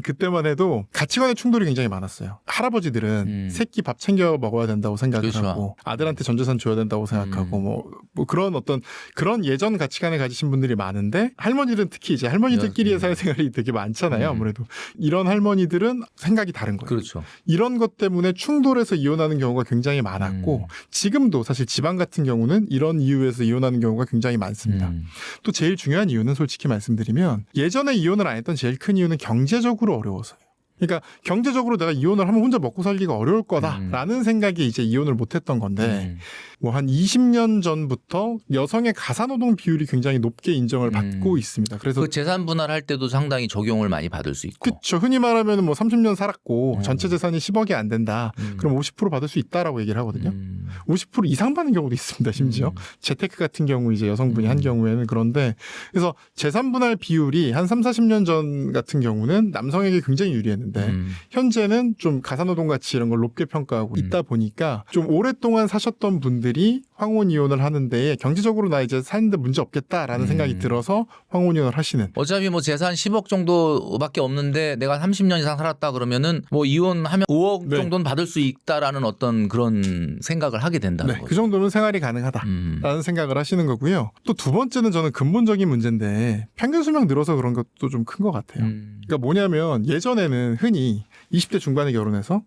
그때만 해도 가치관의 충돌이 굉장히 많았어요. 할아버지들은 새끼 밥 챙겨 먹어야 된다고 생각을 그렇죠. 하고 아들한테 전 재산 줘야 된다고 생각하고 뭐 그런 어떤 그런 예전 가치관을 가지신 분들이 많은데 할머니들은 특히 이제 할머니들끼리의 사회생활이 되게 많잖아요. 아무래도 이런 할머니들은 생각이 다른 거예요. 그렇죠. 이런 것 때문에 충돌해서 이혼하는 경우가 굉장히 많았고 지금도 사실 지방 같은 경우는 이런 이유에서 이혼하는 경우가 굉장히 많습니다. 또 제일 중요한 이유는 솔직히 말씀드리면 예전에 이혼을 안 했던 제일 큰 이유는 경제적으로 어려워서요. 그러니까 경제적으로 내가 이혼을 하면 혼자 먹고 살기가 어려울 거다라는 생각이 이제 이혼을 못했던 건데 뭐 한 20년 전부터 여성의 가사노동 비율이 굉장히 높게 인정을 받고 있습니다. 그래서 그 재산 분할할 때도 상당히 적용을 많이 받을 수 있고. 그렇죠. 흔히 말하면 뭐 30년 살았고 전체 재산이 10억이 안 된다. 그럼 50% 받을 수 있다라고 얘기를 하거든요. 50% 이상 받는 경우도 있습니다. 심지어 재테크 같은 경우 이제 여성분이 한 경우에는 그런데 그래서 재산 분할 비율이 한 3, 40년 전 같은 경우는 남성에게 굉장히 유리했는데 현재는 좀 가사노동 가치 이런 걸 높게 평가하고 있다 보니까 좀 오랫동안 사셨던 분들이 황혼 이혼을 하는 데에 경제적으로 나 이제 사는데 문제 없겠다라는 생각이 들어서 황혼 이혼을 하시는. 어차피 뭐 재산 10억 정도밖에 없는데 내가 30년 이상 살았다 그러면은 뭐 이혼하면 5억 네. 정도는 받을 수 있다라는 어떤 그런 생각을 하게 된다는 네, 거죠. 그 정도는 생활이 가능하다라는 생각을 하시는 거고요. 또 두 번째는 저는 근본적인 문제인데 평균 수명 늘어서 그런 것도 좀 큰 것 같아요. 그러니까 뭐냐면 예전에는 흔히 20대 중반에 결혼해서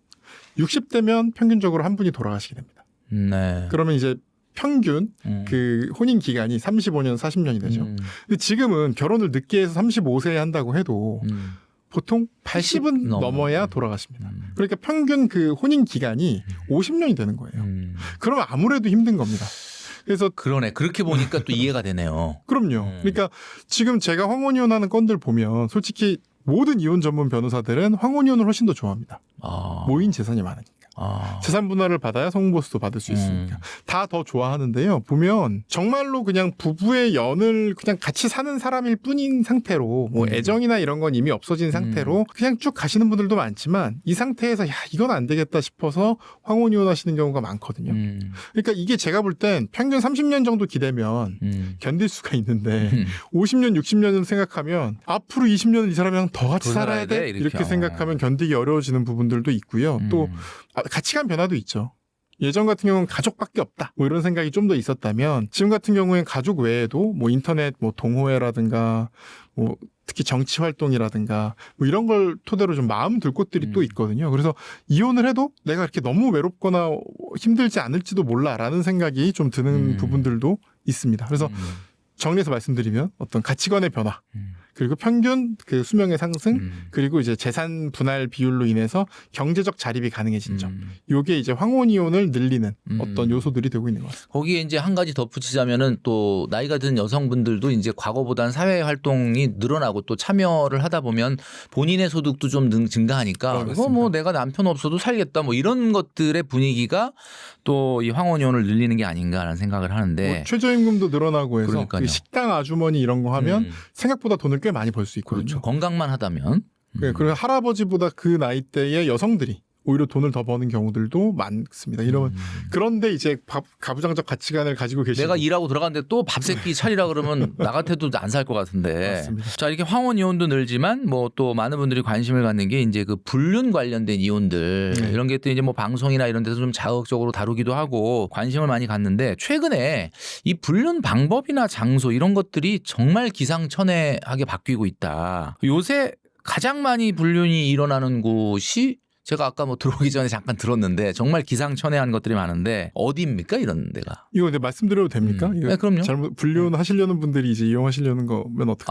60대면 평균적으로 한 분이 돌아가시게 됩니다. 네. 그러면 이제 평균 그 혼인 기간이 35년, 40년이 되죠. 근데 지금은 결혼을 늦게 해서 35세에 한다고 해도 보통 80은 넘어야 돌아가십니다. 그러니까 평균 그 혼인 기간이 50년이 되는 거예요. 그러면 아무래도 힘든 겁니다. 그래서 그러네. 그렇게 보니까 또 이해가 되네요. 그럼요. 그러니까 지금 제가 황혼이혼하는 건들 보면 솔직히 모든 이혼 전문 변호사들은 황혼이혼을 훨씬 더 좋아합니다. 모인 재산이 많으니까. 재산 분할을 받아야 성보수도 받을 수 있으니까 다 더 좋아하는데요. 보면 정말로 그냥 부부의 연을 그냥 같이 사는 사람일 뿐인 상태로 뭐 애정이나 이런 건 이미 없어진 상태로 그냥 쭉 가시는 분들도 많지만 이 상태에서 야 이건 안 되겠다 싶어서 황혼이혼 하시는 경우가 많거든요. 그러니까 이게 제가 볼 땐 평균 30년 정도 기대면 견딜 수가 있는데 50년 60년을 생각하면 앞으로 20년을 이 사람이랑 더 같이 살아야 돼? 이렇게 생각하면 견디기 어려워지는 부분들도 있고요. 또 가치관 변화도 있죠. 예전 같은 경우는 가족밖에 없다. 뭐 이런 생각이 좀 더 있었다면 지금 같은 경우에는 가족 외에도 뭐 인터넷 뭐 동호회라든가 뭐 특히 정치 활동이라든가 뭐 이런 걸 토대로 좀 마음 둘 곳들이 또 있거든요. 그래서 이혼을 해도 내가 이렇게 너무 외롭거나 힘들지 않을지도 몰라라는 생각이 좀 드는 부분들도 있습니다. 그래서 정리해서 말씀드리면 어떤 가치관의 변화 그리고 평균 그 수명의 상승 그리고 이제 재산 분할 비율로 인해서 경제적 자립이 가능해진 점 요게 이제 황혼이혼을 늘리는 어떤 요소들이 되고 있는 것 같습니다. 거기에 이제 한 가지 덧붙이자면은 또 나이가 든 여성분들도 이제 과거보다는 사회 활동이 늘어나고 또 참여를 하다 보면 본인의 소득도 좀 증가하니까 이거 뭐 내가 남편 없어도 살겠다 뭐 이런 것들의 분위기가 또 이 황혼이혼을 늘리는 게 아닌가라는 생각을 하는데 뭐 최저임금도 늘어나고 해서 그러니까요. 그 식당 아주머니 이런 거 하면 생각보다 돈을 꽤 많이 벌 수 있거든요. 그렇죠. 건강만 하다면. 그리고 할아버지보다 그 나이대의 여성들이 오히려 돈을 더 버는 경우들도 많습니다. 이러면 그런데 이제 가부장적 가치관을 가지고 계시는 내가 일하고 들어갔는데 또 밥새끼 차리라 그러면 나 같아도 안 살 것 같은데. 맞습니다. 자, 이렇게 황혼 이혼도 늘지만 뭐 또 많은 분들이 관심을 갖는 게 이제 그 불륜 관련된 이혼들 이런 게 또 이제 뭐 방송이나 이런 데서 좀 자극적으로 다루기도 하고 관심을 많이 갖는데 최근에 이 불륜 방법이나 장소 이런 것들이 정말 기상천외하게 바뀌고 있다. 요새 가장 많이 불륜이 일어나는 곳이 제가 아까 뭐 들어오기 전에 잠깐 들었는데 정말 기상천외한 것들이 많은데 어디입니까 이런 데가? 이거 이제 말씀드려도 됩니까? 이거 네, 그럼요. 잘못 불륜하시려는 분들이 이제 이용하시려는 거면 어떻게?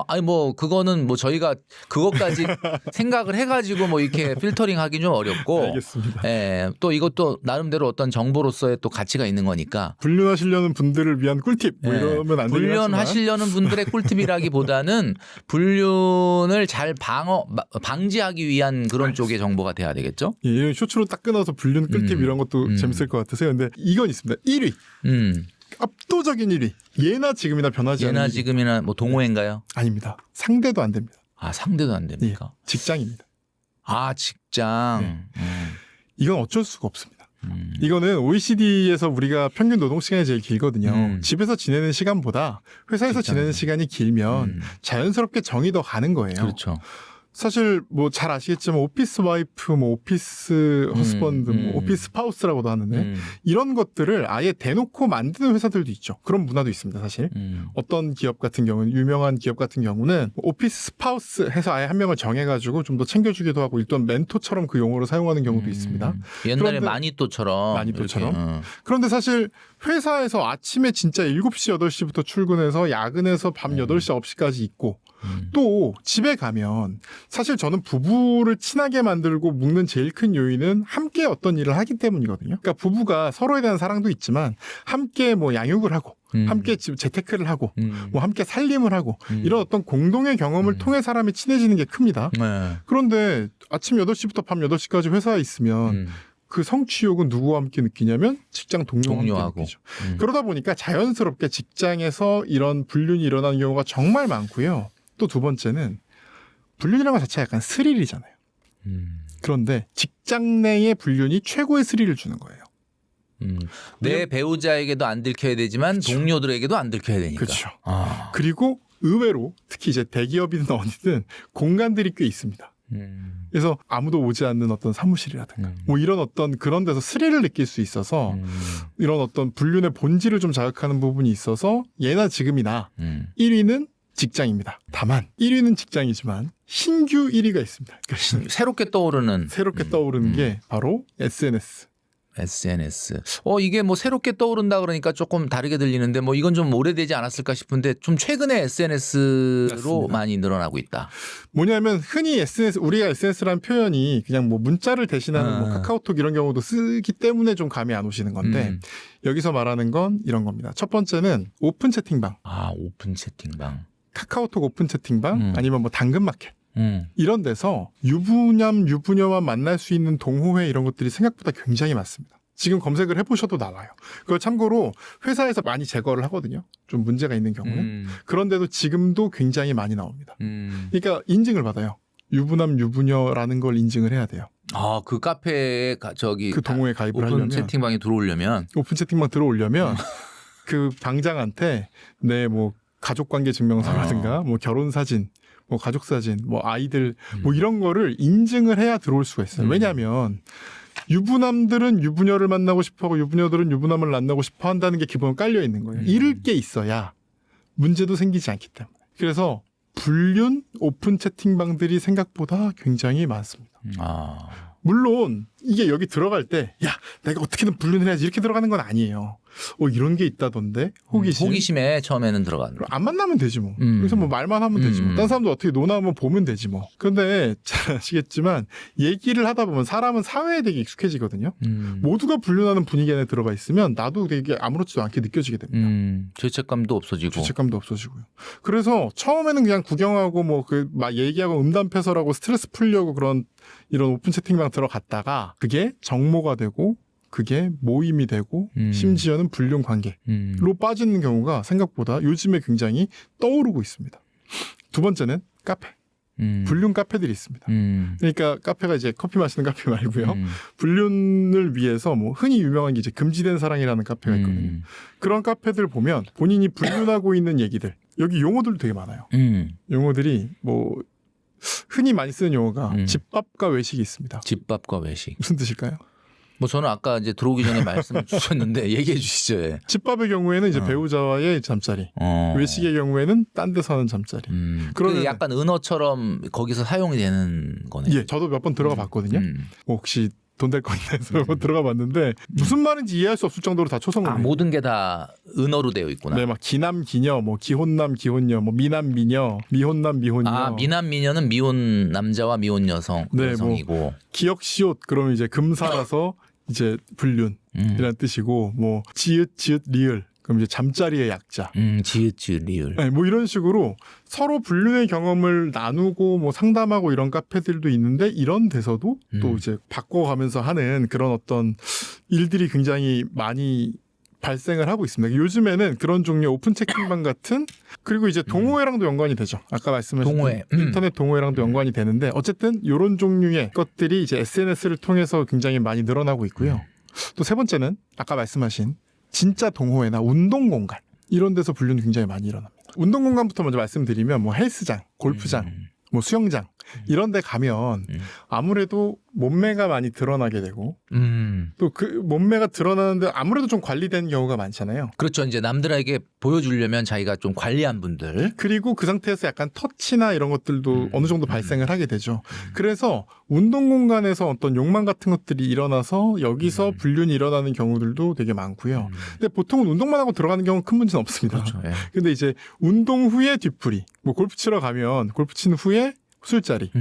아니 뭐 그거는 뭐 저희가 그것까지 생각을 해가지고 뭐 이렇게 필터링하기 좀 어렵고. 알겠습니다. 예, 또 이것도 나름대로 어떤 정보로서의 또 가치가 있는 거니까. 불륜하시려는 분들을 위한 꿀팁 뭐 이러면 안 되긴 하지만 불륜하시려는 분들의 꿀팁이라기보다는 불륜을 잘 방지하기 위한 그런 쪽의 정보가 돼야 되겠죠. 예, 이런 쇼츠로 딱 끊어서 불륜 꿀팁 이런 것도 재밌을 것 같으세요. 근데 이건 있습니다. 1위. 압도적인 1위. 예나 지금이나 변하지 않는 예나 1위. 지금이나 뭐 동호회인가요? 아닙니다. 상대도 안 됩니다. 아, 상대도 안 됩니까? 예, 직장입니다. 아, 직장. 이건 어쩔 수가 없습니다. 이거는 OECD에서 우리가 평균 노동 시간이 제일 길거든요. 집에서 지내는 시간보다 회사에서 지내는 시간이 길면 자연스럽게 정이 더 가는 거예요. 그렇죠. 사실 뭐 잘 아시겠지만 오피스 와이프, 뭐 오피스 허스번드, 뭐 오피스 파우스라고도 하는데 이런 것들을 아예 대놓고 만드는 회사들도 있죠. 그런 문화도 있습니다. 사실 어떤 기업 같은 경우는 유명한 기업 같은 경우는 오피스 스파우스 해서 아예 한 명을 정해가지고 좀 더 챙겨주기도 하고 일단 멘토처럼 그 용어를 사용하는 경우도 있습니다. 옛날에 마니또처럼. 그런데 사실 회사에서 아침에 진짜 7시, 8시부터 출근해서 야근해서 밤 8시, 9시까지 있고 또 집에 가면 사실 저는 부부를 친하게 만들고 묶는 제일 큰 요인은 함께 어떤 일을 하기 때문이거든요. 그러니까 부부가 서로에 대한 사랑도 있지만 함께 뭐 양육을 하고 함께 재테크를 하고 뭐 함께 살림을 하고 이런 어떤 공동의 경험을 통해 사람이 친해지는 게 큽니다. 네. 그런데 아침 8시부터 밤 8시까지 회사에 있으면 그 성취욕은 누구와 함께 느끼냐면 직장 동료와 함께 느끼죠. 그러다 보니까 자연스럽게 직장에서 이런 불륜이 일어나는 경우가 정말 많고요. 또 두 번째는 불륜이라는 것 자체가 약간 스릴이잖아요. 그런데 직장 내의 불륜이 최고의 스릴을 주는 거예요. 내 배우자에게도 안 들켜야 되지만 그렇죠. 동료들에게도 안 들켜야 되니까. 그렇죠. 그리고 의외로 특히 이제 대기업이든 어디든 공간들이 꽤 있습니다. 그래서 아무도 오지 않는 어떤 사무실이라든가 뭐 이런 어떤 그런 데서 스릴을 느낄 수 있어서 이런 어떤 불륜의 본질을 좀 자극하는 부분이 있어서 예나 지금이나 1위는 직장입니다. 다만 1위는 직장이지만 신규 1위가 있습니다. 새롭게 떠오르는. 새롭게 떠오르는 게 바로 SNS. SNS. 이게 뭐 새롭게 떠오른다 그러니까 조금 다르게 들리는데 뭐 이건 좀 오래되지 않았을까 싶은데 좀 최근에 SNS로 맞습니다. 많이 늘어나고 있다. 뭐냐면 흔히 우리가 SNS라는 표현이 그냥 뭐 문자를 대신하는 뭐 카카오톡 이런 경우도 쓰기 때문에 좀 감이 안 오시는 건데 여기서 말하는 건 이런 겁니다. 첫 번째는 오픈 채팅방. 오픈 채팅방. 카카오톡 오픈 채팅방 아니면 뭐 당근마켓. 이런 데서 유부녀만 만날 수 있는 동호회 이런 것들이 생각보다 굉장히 많습니다. 지금 검색을 해보셔도 나와요. 그걸 참고로 회사에서 많이 제거를 하거든요. 좀 문제가 있는 경우는. 그런데도 지금도 굉장히 많이 나옵니다. 그러니까 인증을 받아요. 유부남 유부녀라는 걸 인증을 해야 돼요. 그 카페에 그 동호회 가입을 오픈 하려면 채팅방에 들어오려면 오픈 채팅방 들어오려면 그 방장한테 내 뭐 가족관계 증명서라든가 뭐 결혼 사진 뭐 가족 사진, 뭐 아이들, 뭐 이런 거를 인증을 해야 들어올 수가 있어요. 왜냐하면 유부남들은 유부녀를 만나고 싶어하고 유부녀들은 유부남을 만나고 싶어 한다는 게 기본으로 깔려 있는 거예요. 잃을 게 있어야 문제도 생기지 않기 때문에. 그래서 불륜 오픈 채팅방들이 생각보다 굉장히 많습니다. 물론 이게 여기 들어갈 때 야 내가 어떻게든 불륜을 해야지 이렇게 들어가는 건 아니에요. 이런 게 있다던데 호기심에 처음에는 들어가는 안 만나면 되지 뭐. 그래서 뭐 말만 하면 되지 뭐. 딴 사람도 어떻게 노나 한번 보면 되지 뭐. 그런데 잘 아시겠지만 얘기를 하다 보면 사람은 사회에 되게 익숙해지거든요. 모두가 불륜하는 분위기 안에 들어가 있으면 나도 되게 아무렇지도 않게 느껴지게 됩니다. 죄책감도 없어지고. 죄책감도 없어지고요. 그래서 처음에는 그냥 구경하고 뭐 막 얘기하고 음담패설하고 스트레스 풀려고 이런 오픈 채팅방 들어갔다가 그게 정모가 되고 그게 모임이 되고 심지어는 불륜 관계로 빠지는 경우가 생각보다 요즘에 굉장히 떠오르고 있습니다. 두 번째는 카페. 불륜 카페들이 있습니다. 그러니까 카페가 이제 커피 마시는 카페 말고요. 불륜을 위해서 뭐 흔히 유명한 게 이제 금지된 사랑이라는 카페가 있거든요. 그런 카페들 보면 본인이 불륜하고 있는 얘기들 여기 용어들도 되게 많아요. 용어들이 뭐 흔히 많이 쓰는 용어가 집밥과 외식이 있습니다. 집밥과 외식. 무슨 뜻일까요? 뭐 저는 아까 이제 들어오기 전에 말씀 주셨는데 얘기해 주시죠. 예. 집밥의 경우에는 이제 배우자와의 잠자리, 외식의 경우에는 딴 데서 하는 잠자리. 그러면 약간 은어처럼 거기서 사용이 되는 거네요. 예, 저도 몇 번 들어가 봤거든요. 뭐 혹시 돈 될 거 있나 해서 몇 번 들어가 봤는데 무슨 말인지 이해할 수 없을 정도로 다 초성을 모든 게 다 은어로 되어 있구나. 네, 막 기남 기녀, 뭐 기혼남 기혼녀, 뭐 미남 미녀, 미혼남 미혼녀. 미남 미녀는 미혼 남자와 미혼 여성이고. 뭐 기역시옷 그러면 이제 금사라서 이제 불륜이라는 뜻이고 뭐 지읒 리을 그럼 이제 잠자리의 약자. 지읒 리을. 네, 뭐 이런 식으로 서로 불륜의 경험을 나누고 뭐 상담하고 이런 카페들도 있는데 이런 데서도 또 이제 바꿔가면서 하는 그런 어떤 일들이 굉장히 많이 발생을 하고 있습니다. 요즘에는 그런 종류의 오픈 채팅방 같은 그리고 이제 동호회랑도 연관이 되죠. 아까 말씀하신 동호회. 인터넷 동호회랑도 연관이 되는데 어쨌든 이런 종류의 것들이 이제 SNS를 통해서 굉장히 많이 늘어나고 있고요. 또 세 번째는 아까 말씀하신 진짜 동호회나 운동 공간 이런 데서 불륜이 굉장히 많이 일어납니다. 운동 공간부터 먼저 말씀드리면 뭐 헬스장, 골프장, 뭐 수영장 이런 데 가면 아무래도 몸매가 많이 드러나게 되고 또 그 몸매가 드러나는데 아무래도 좀 관리된 경우가 많잖아요. 그렇죠. 이제 남들에게 보여주려면 자기가 좀 관리한 분들. 그리고 그 상태에서 약간 터치나 이런 것들도 어느 정도 발생을 하게 되죠. 그래서 운동 공간에서 어떤 욕망 같은 것들이 일어나서 여기서 불륜이 일어나는 경우들도 되게 많고요. 근데 보통은 운동만 하고 들어가는 경우는 큰 문제는 없습니다. 그렇죠. 예. 근데 이제 운동 후에 뒤풀이, 뭐 골프 치러 가면 골프 친 후에 술자리,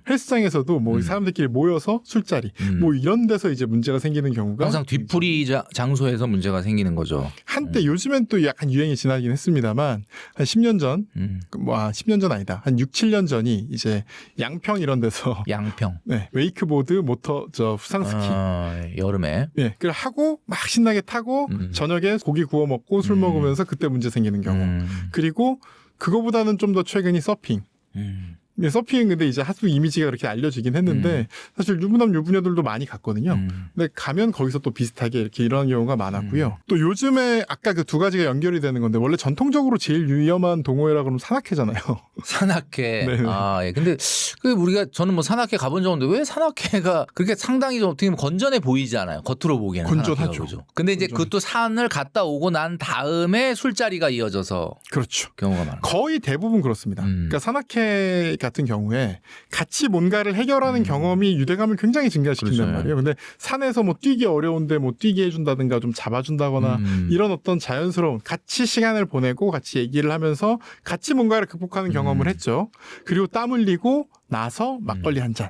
헬스장에서도 뭐 사람들끼리 모여서 술자리, 뭐 이런 데서 이제 문제가 생기는 경우가 항상 뒤풀이 장소에서 문제가 생기는 거죠. 한때 요즘엔 또 약간 유행이 지나긴 했습니다만 한 10년 전, 뭐 10년 전 아니다, 한 6, 7년 전이 이제 양평 이런 데서 양평, 네, 웨이크보드, 모터, 후상스키, 여름에, 네, 그걸 하고 막 신나게 타고 저녁에 고기 구워 먹고 술 먹으면서 그때 문제 생기는 경우, 그리고 그거보다는 좀 더 최근이 서핑. 네, 서핑은 근데 이제 하도 이미지가 그렇게 알려지긴 했는데 사실 유부남 유부녀들도 많이 갔거든요. 근데 가면 거기서 또 비슷하게 이렇게 일어나는 경우가 많았고요. 또 요즘에 아까 그 두 가지가 연결이 되는 건데 원래 전통적으로 제일 위험한 동호회라 그러면 산악회잖아요. 산악회. 네네. 예. 근데 저는 뭐 산악회 가본 적 없는데 왜 산악회가 그렇게 상당히 좀 어떻게 보면 건전해 보이잖아요. 겉으로 보기에는. 건전하죠. 근데 이제 그것도 산을 갔다 오고 난 다음에 술자리가 이어져서 그렇죠. 경우가 많아요. 거의 대부분 그렇습니다. 그러니까 산악회 같은 경우에 같이 뭔가를 해결하는 경험이 유대감을 굉장히 증가시킨단 그렇죠. 말이에요. 근데 산에서 뭐 뛰기 어려운데 뭐 뛰게 해준다든가 좀 잡아준다거나 이런 어떤 자연스러운 같이 시간을 보내고 같이 얘기를 하면서 같이 뭔가를 극복하는 경험을 했죠. 그리고 땀 흘리고 나서 막걸리 한 잔.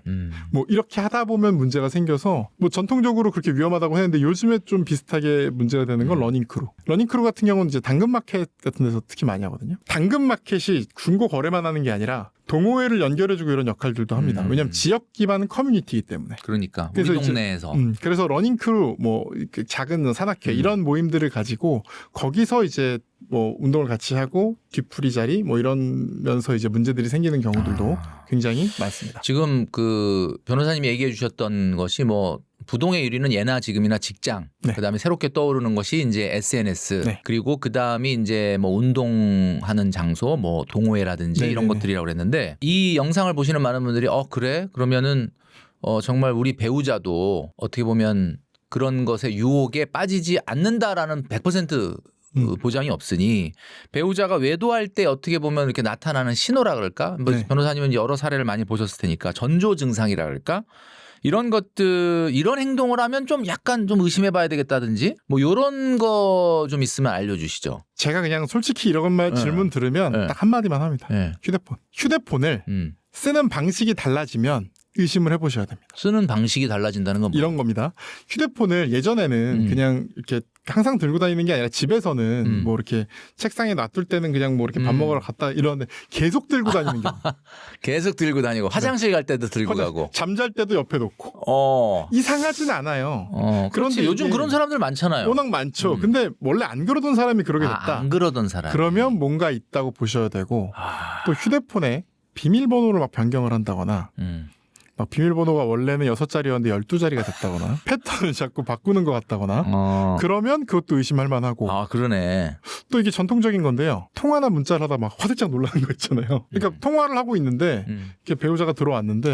뭐 이렇게 하다 보면 문제가 생겨서 뭐 전통적으로 그렇게 위험하다고 했는데 요즘에 좀 비슷하게 문제가 되는 건 러닝크루. 러닝크루 같은 경우는 이제 당근마켓 같은 데서 특히 많이 하거든요. 당근마켓이 중고 거래만 하는 게 아니라 동호회를 연결해주고 이런 역할들도 합니다. 왜냐하면 지역 기반 커뮤니티이기 때문에. 그러니까 우리 그래서 이제 동네에서 그래서 러닝크루 뭐 이렇게 작은 산악회 이런 모임들을 가지고 거기서 이제 뭐 운동을 같이 하고 뒤풀이 자리 뭐 이러면서 이제 문제들이 생기는 경우들도 굉장히 많습니다. 지금 그 변호사님이 얘기해 주셨던 것이 뭐 부동의 1위는 예나 지금이나 직장, 네. 그다음에 새롭게 떠오르는 것이 이제 SNS, 네. 그리고 그다음이 이제 뭐 운동하는 장소, 뭐 동호회라든지 네네네. 이런 것들이라고 그랬는데 이 영상을 보시는 많은 분들이 그래? 그러면은 정말 우리 배우자도 어떻게 보면 그런 것에 유혹에 빠지지 않는다라는 100% 보장이 없으니 배우자가 외도할 때 어떻게 보면 이렇게 나타나는 신호라 그럴까? 뭐 네. 변호사님은 여러 사례를 많이 보셨을 테니까 전조 증상이라 그럴까? 이런 것들, 이런 행동을 하면 좀 약간 좀 의심해 봐야 되겠다든지 뭐 이런 거 좀 있으면 알려주시죠. 제가 그냥 솔직히 이런 말 질문 들으면 네. 딱 한마디만 합니다. 네. 휴대폰을 쓰는 방식이 달라지면 의심을 해보셔야 됩니다. 쓰는 방식이 달라진다는 건 이런 겁니다. 휴대폰을 예전에는 그냥 이렇게 항상 들고 다니는 게 아니라 집에서는 뭐 이렇게 책상에 놔둘 때는 그냥 뭐 이렇게 밥 먹으러 갔다 이러는데 계속 들고 다니는 경우. 계속 들고 다니고 화장실 갈 때도 들고 가고. 잠잘 때도 옆에 놓고. 이상하진 않아요. 그런데 그런데 요즘 이게 그런 사람들 많잖아요. 워낙 많죠. 근데 원래 안 그러던 사람이 그러게 됐다. 안 그러던 사람. 그러면 뭔가 있다고 보셔야 되고 또 휴대폰에 비밀번호를 막 변경을 한다거나 막 비밀번호가 원래는 6자리였는데 12자리가 됐다거나 패턴을 자꾸 바꾸는 것 같다거나 그러면 그것도 의심할 만하고 그러네. 또 이게 전통적인 건데요. 통화나 문자를 하다 막 화들짝 놀라는 거 있잖아요. 그러니까 통화를 하고 있는데 이렇게 배우자가 들어왔는데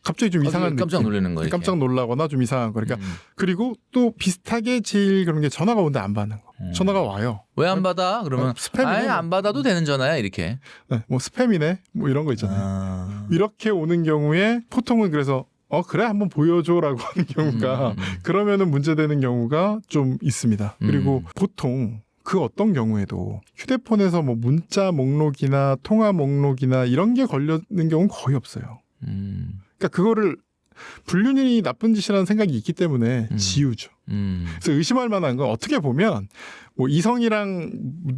갑자기 좀 이상한 깜짝 느낌. 놀라는 거예요. 깜짝 놀라거나 좀 이상한 거. 그러니까 그리고 또 비슷하게 제일 그런 게 전화가 오는데 안 받는 거. 전화가 와요. 왜 안 받아? 그러면 스팸이네. 아예 안 받아도 되는 전화야 이렇게. 네, 뭐 스팸이네. 뭐 이런 거 있잖아요. 이렇게 오는 경우에 보통은 그래서 그래 한번 보여줘라고 하는 경우가 그러면은 문제되는 경우가 좀 있습니다. 그리고 보통 그 어떤 경우에도 휴대폰에서 뭐 문자 목록이나 통화 목록이나 이런 게 걸리는 경우는 거의 없어요. 그러니까 그거를 불륜이 나쁜 짓이라는 생각이 있기 때문에 지우죠. 그래서 의심할 만한 건 어떻게 보면 뭐 이성이랑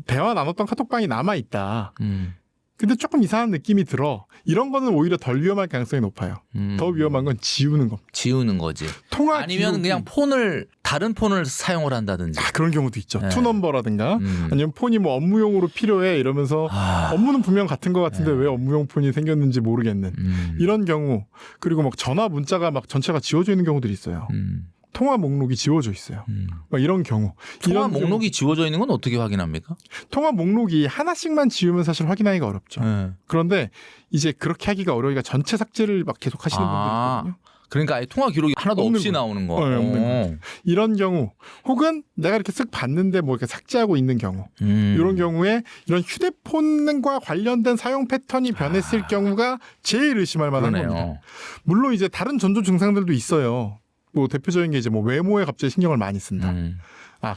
대화 나눴던 카톡방이 남아있다. 근데 조금 이상한 느낌이 들어. 이런 거는 오히려 덜 위험할 가능성이 높아요. 더 위험한 건 지우는 겁니다. 지우는 거지. 통화 아니면 기록이... 그냥 다른 폰을 사용을 한다든지. 그런 경우도 있죠. 네. 투넘버라든가 아니면 폰이 뭐 업무용으로 필요해 이러면서 업무는 분명 같은 것 같은데 왜 업무용 폰이 생겼는지 모르겠는 이런 경우. 그리고 막 전화 문자가 막 전체가 지워져 있는 경우들이 있어요. 통화 목록이 지워져 있어요. 막 이런 경우. 통화 이런 목록이 지워져 있는 건 어떻게 확인합니까? 통화 목록이 하나씩만 지우면 사실 확인하기가 어렵죠. 그런데 이제 그렇게 하기가 어려우니까 전체 삭제를 막 계속 하시는 분들이 있거든요. 그러니까 아예 통화 기록이 하나도 없이 나오는 거. 없는 거. 이런 경우 혹은 내가 이렇게 쓱 봤는데 뭐 이렇게 삭제하고 있는 경우 이런 경우에 이런 휴대폰과 관련된 사용 패턴이 변했을 경우가 제일 의심할 만한 겁니다. 물론 이제 다른 전조 증상들도 있어요. 뭐 대표적인 게 이제 뭐 외모에 갑자기 신경을 많이 쓴다.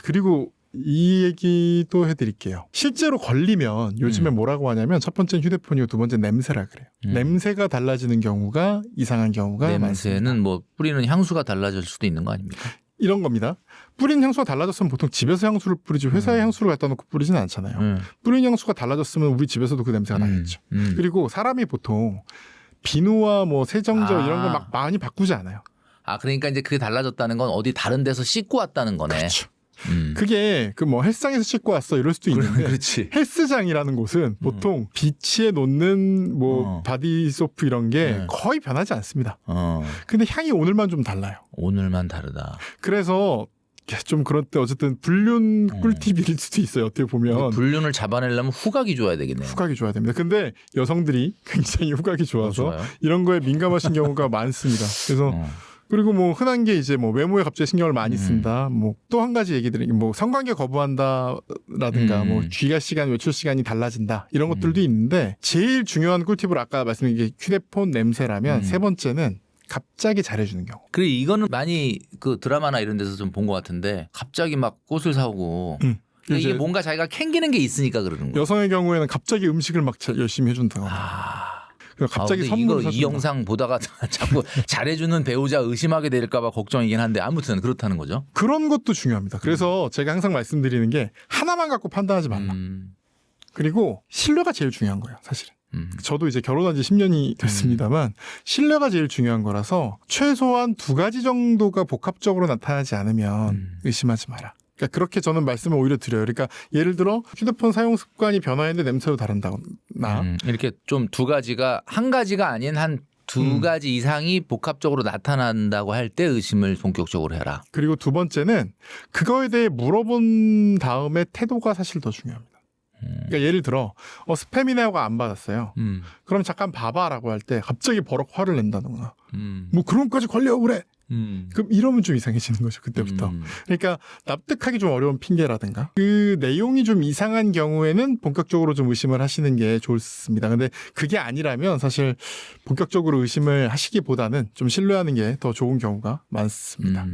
그리고 이 얘기도 해드릴게요. 실제로 걸리면 요즘에 뭐라고 하냐면 첫 번째는 휴대폰이고 두 번째는 냄새라 그래요. 냄새가 달라지는 경우가 이상한 경우가 냄새는 많습니다. 뭐 뿌리는 향수가 달라질 수도 있는 거 아닙니까? 이런 겁니다. 뿌리는 향수가 달라졌으면 보통 집에서 향수를 뿌리지 회사에 향수를 갖다 놓고 뿌리지는 않잖아요. 뿌리는 향수가 달라졌으면 우리 집에서도 그 냄새가 나겠죠. 그리고 사람이 보통 비누와 뭐 세정제 이런 거 막 많이 바꾸지 않아요. 그러니까 이제 그게 달라졌다는 건 어디 다른 데서 씻고 왔다는 거네. 그렇죠. 그게 그 뭐 헬스장에서 씻고 왔어 이럴 수도 있는데 그렇지. 헬스장이라는 곳은 보통 비치에 놓는 뭐 바디소프 이런 게 거의 변하지 않습니다. 근데 향이 오늘만 좀 달라요. 오늘만 다르다. 그래서 좀 그럴 때 어쨌든 불륜 꿀팁일 수도 있어요. 어떻게 보면. 불륜을 잡아내려면 후각이 좋아야 되겠네요. 후각이 좋아야 됩니다. 근데 여성들이 굉장히 후각이 좋아서 이런 거에 민감하신 경우가 많습니다. 그래서 그리고 뭐 흔한 게 이제 뭐 외모에 갑자기 신경을 많이 쓴다. 뭐 또 한 가지 얘기들이 뭐 성관계 거부한다라든가 뭐 귀가 시간, 외출 시간이 달라진다 이런 것들도 있는데 제일 중요한 꿀팁으로 아까 말씀드린 게 휴대폰 냄새라면 세 번째는 갑자기 잘해주는 경우. 그리고 이거는 많이 그 드라마나 이런 데서 좀 본 것 같은데 갑자기 막 꽃을 사오고 그러니까 이게 이제 뭔가 자기가 캥기는 게 있으니까 그러는 거예요. 여성의 경우에는 갑자기 음식을 막 열심히 해준다거나. 그리고 갑자기 근데 선물을 이거 이 사준다. 영상 보다가 자꾸 잘해주는 배우자 의심하게 될까봐 걱정이긴 한데 아무튼 그렇다는 거죠. 그런 것도 중요합니다. 그래서 제가 항상 말씀드리는 게 하나만 갖고 판단하지 말라. 그리고 신뢰가 제일 중요한 거예요, 사실은. 저도 이제 결혼한 지 10년이 됐습니다만 신뢰가 제일 중요한 거라서 최소한 2가지 정도가 복합적으로 나타나지 않으면 의심하지 마라. 그러니까 그렇게 저는 말씀을 오히려 드려요. 그러니까 예를 들어 휴대폰 사용 습관이 변화했는데 냄새도 다른다거나 이렇게 좀 2가지가 한 가지가 아닌 한 2가지 이상이 복합적으로 나타난다고 할 때 의심을 본격적으로 해라. 그리고 두 번째는 그거에 대해 물어본 다음에 태도가 사실 더 중요합니다. 그러니까 예를 들어 스팸이네요가 안 받았어요. 그럼 잠깐 봐봐라고 할 때 갑자기 버럭 화를 낸다던가 뭐 그런 것까지 걸려고 그래. 그럼 이러면 좀 이상해지는 거죠. 그때부터. 그러니까 납득하기 좀 어려운 핑계라든가 그 내용이 좀 이상한 경우에는 본격적으로 좀 의심을 하시는 게 좋습니다. 근데 그게 아니라면 사실 본격적으로 의심을 하시기보다는 좀 신뢰하는 게 더 좋은 경우가 많습니다.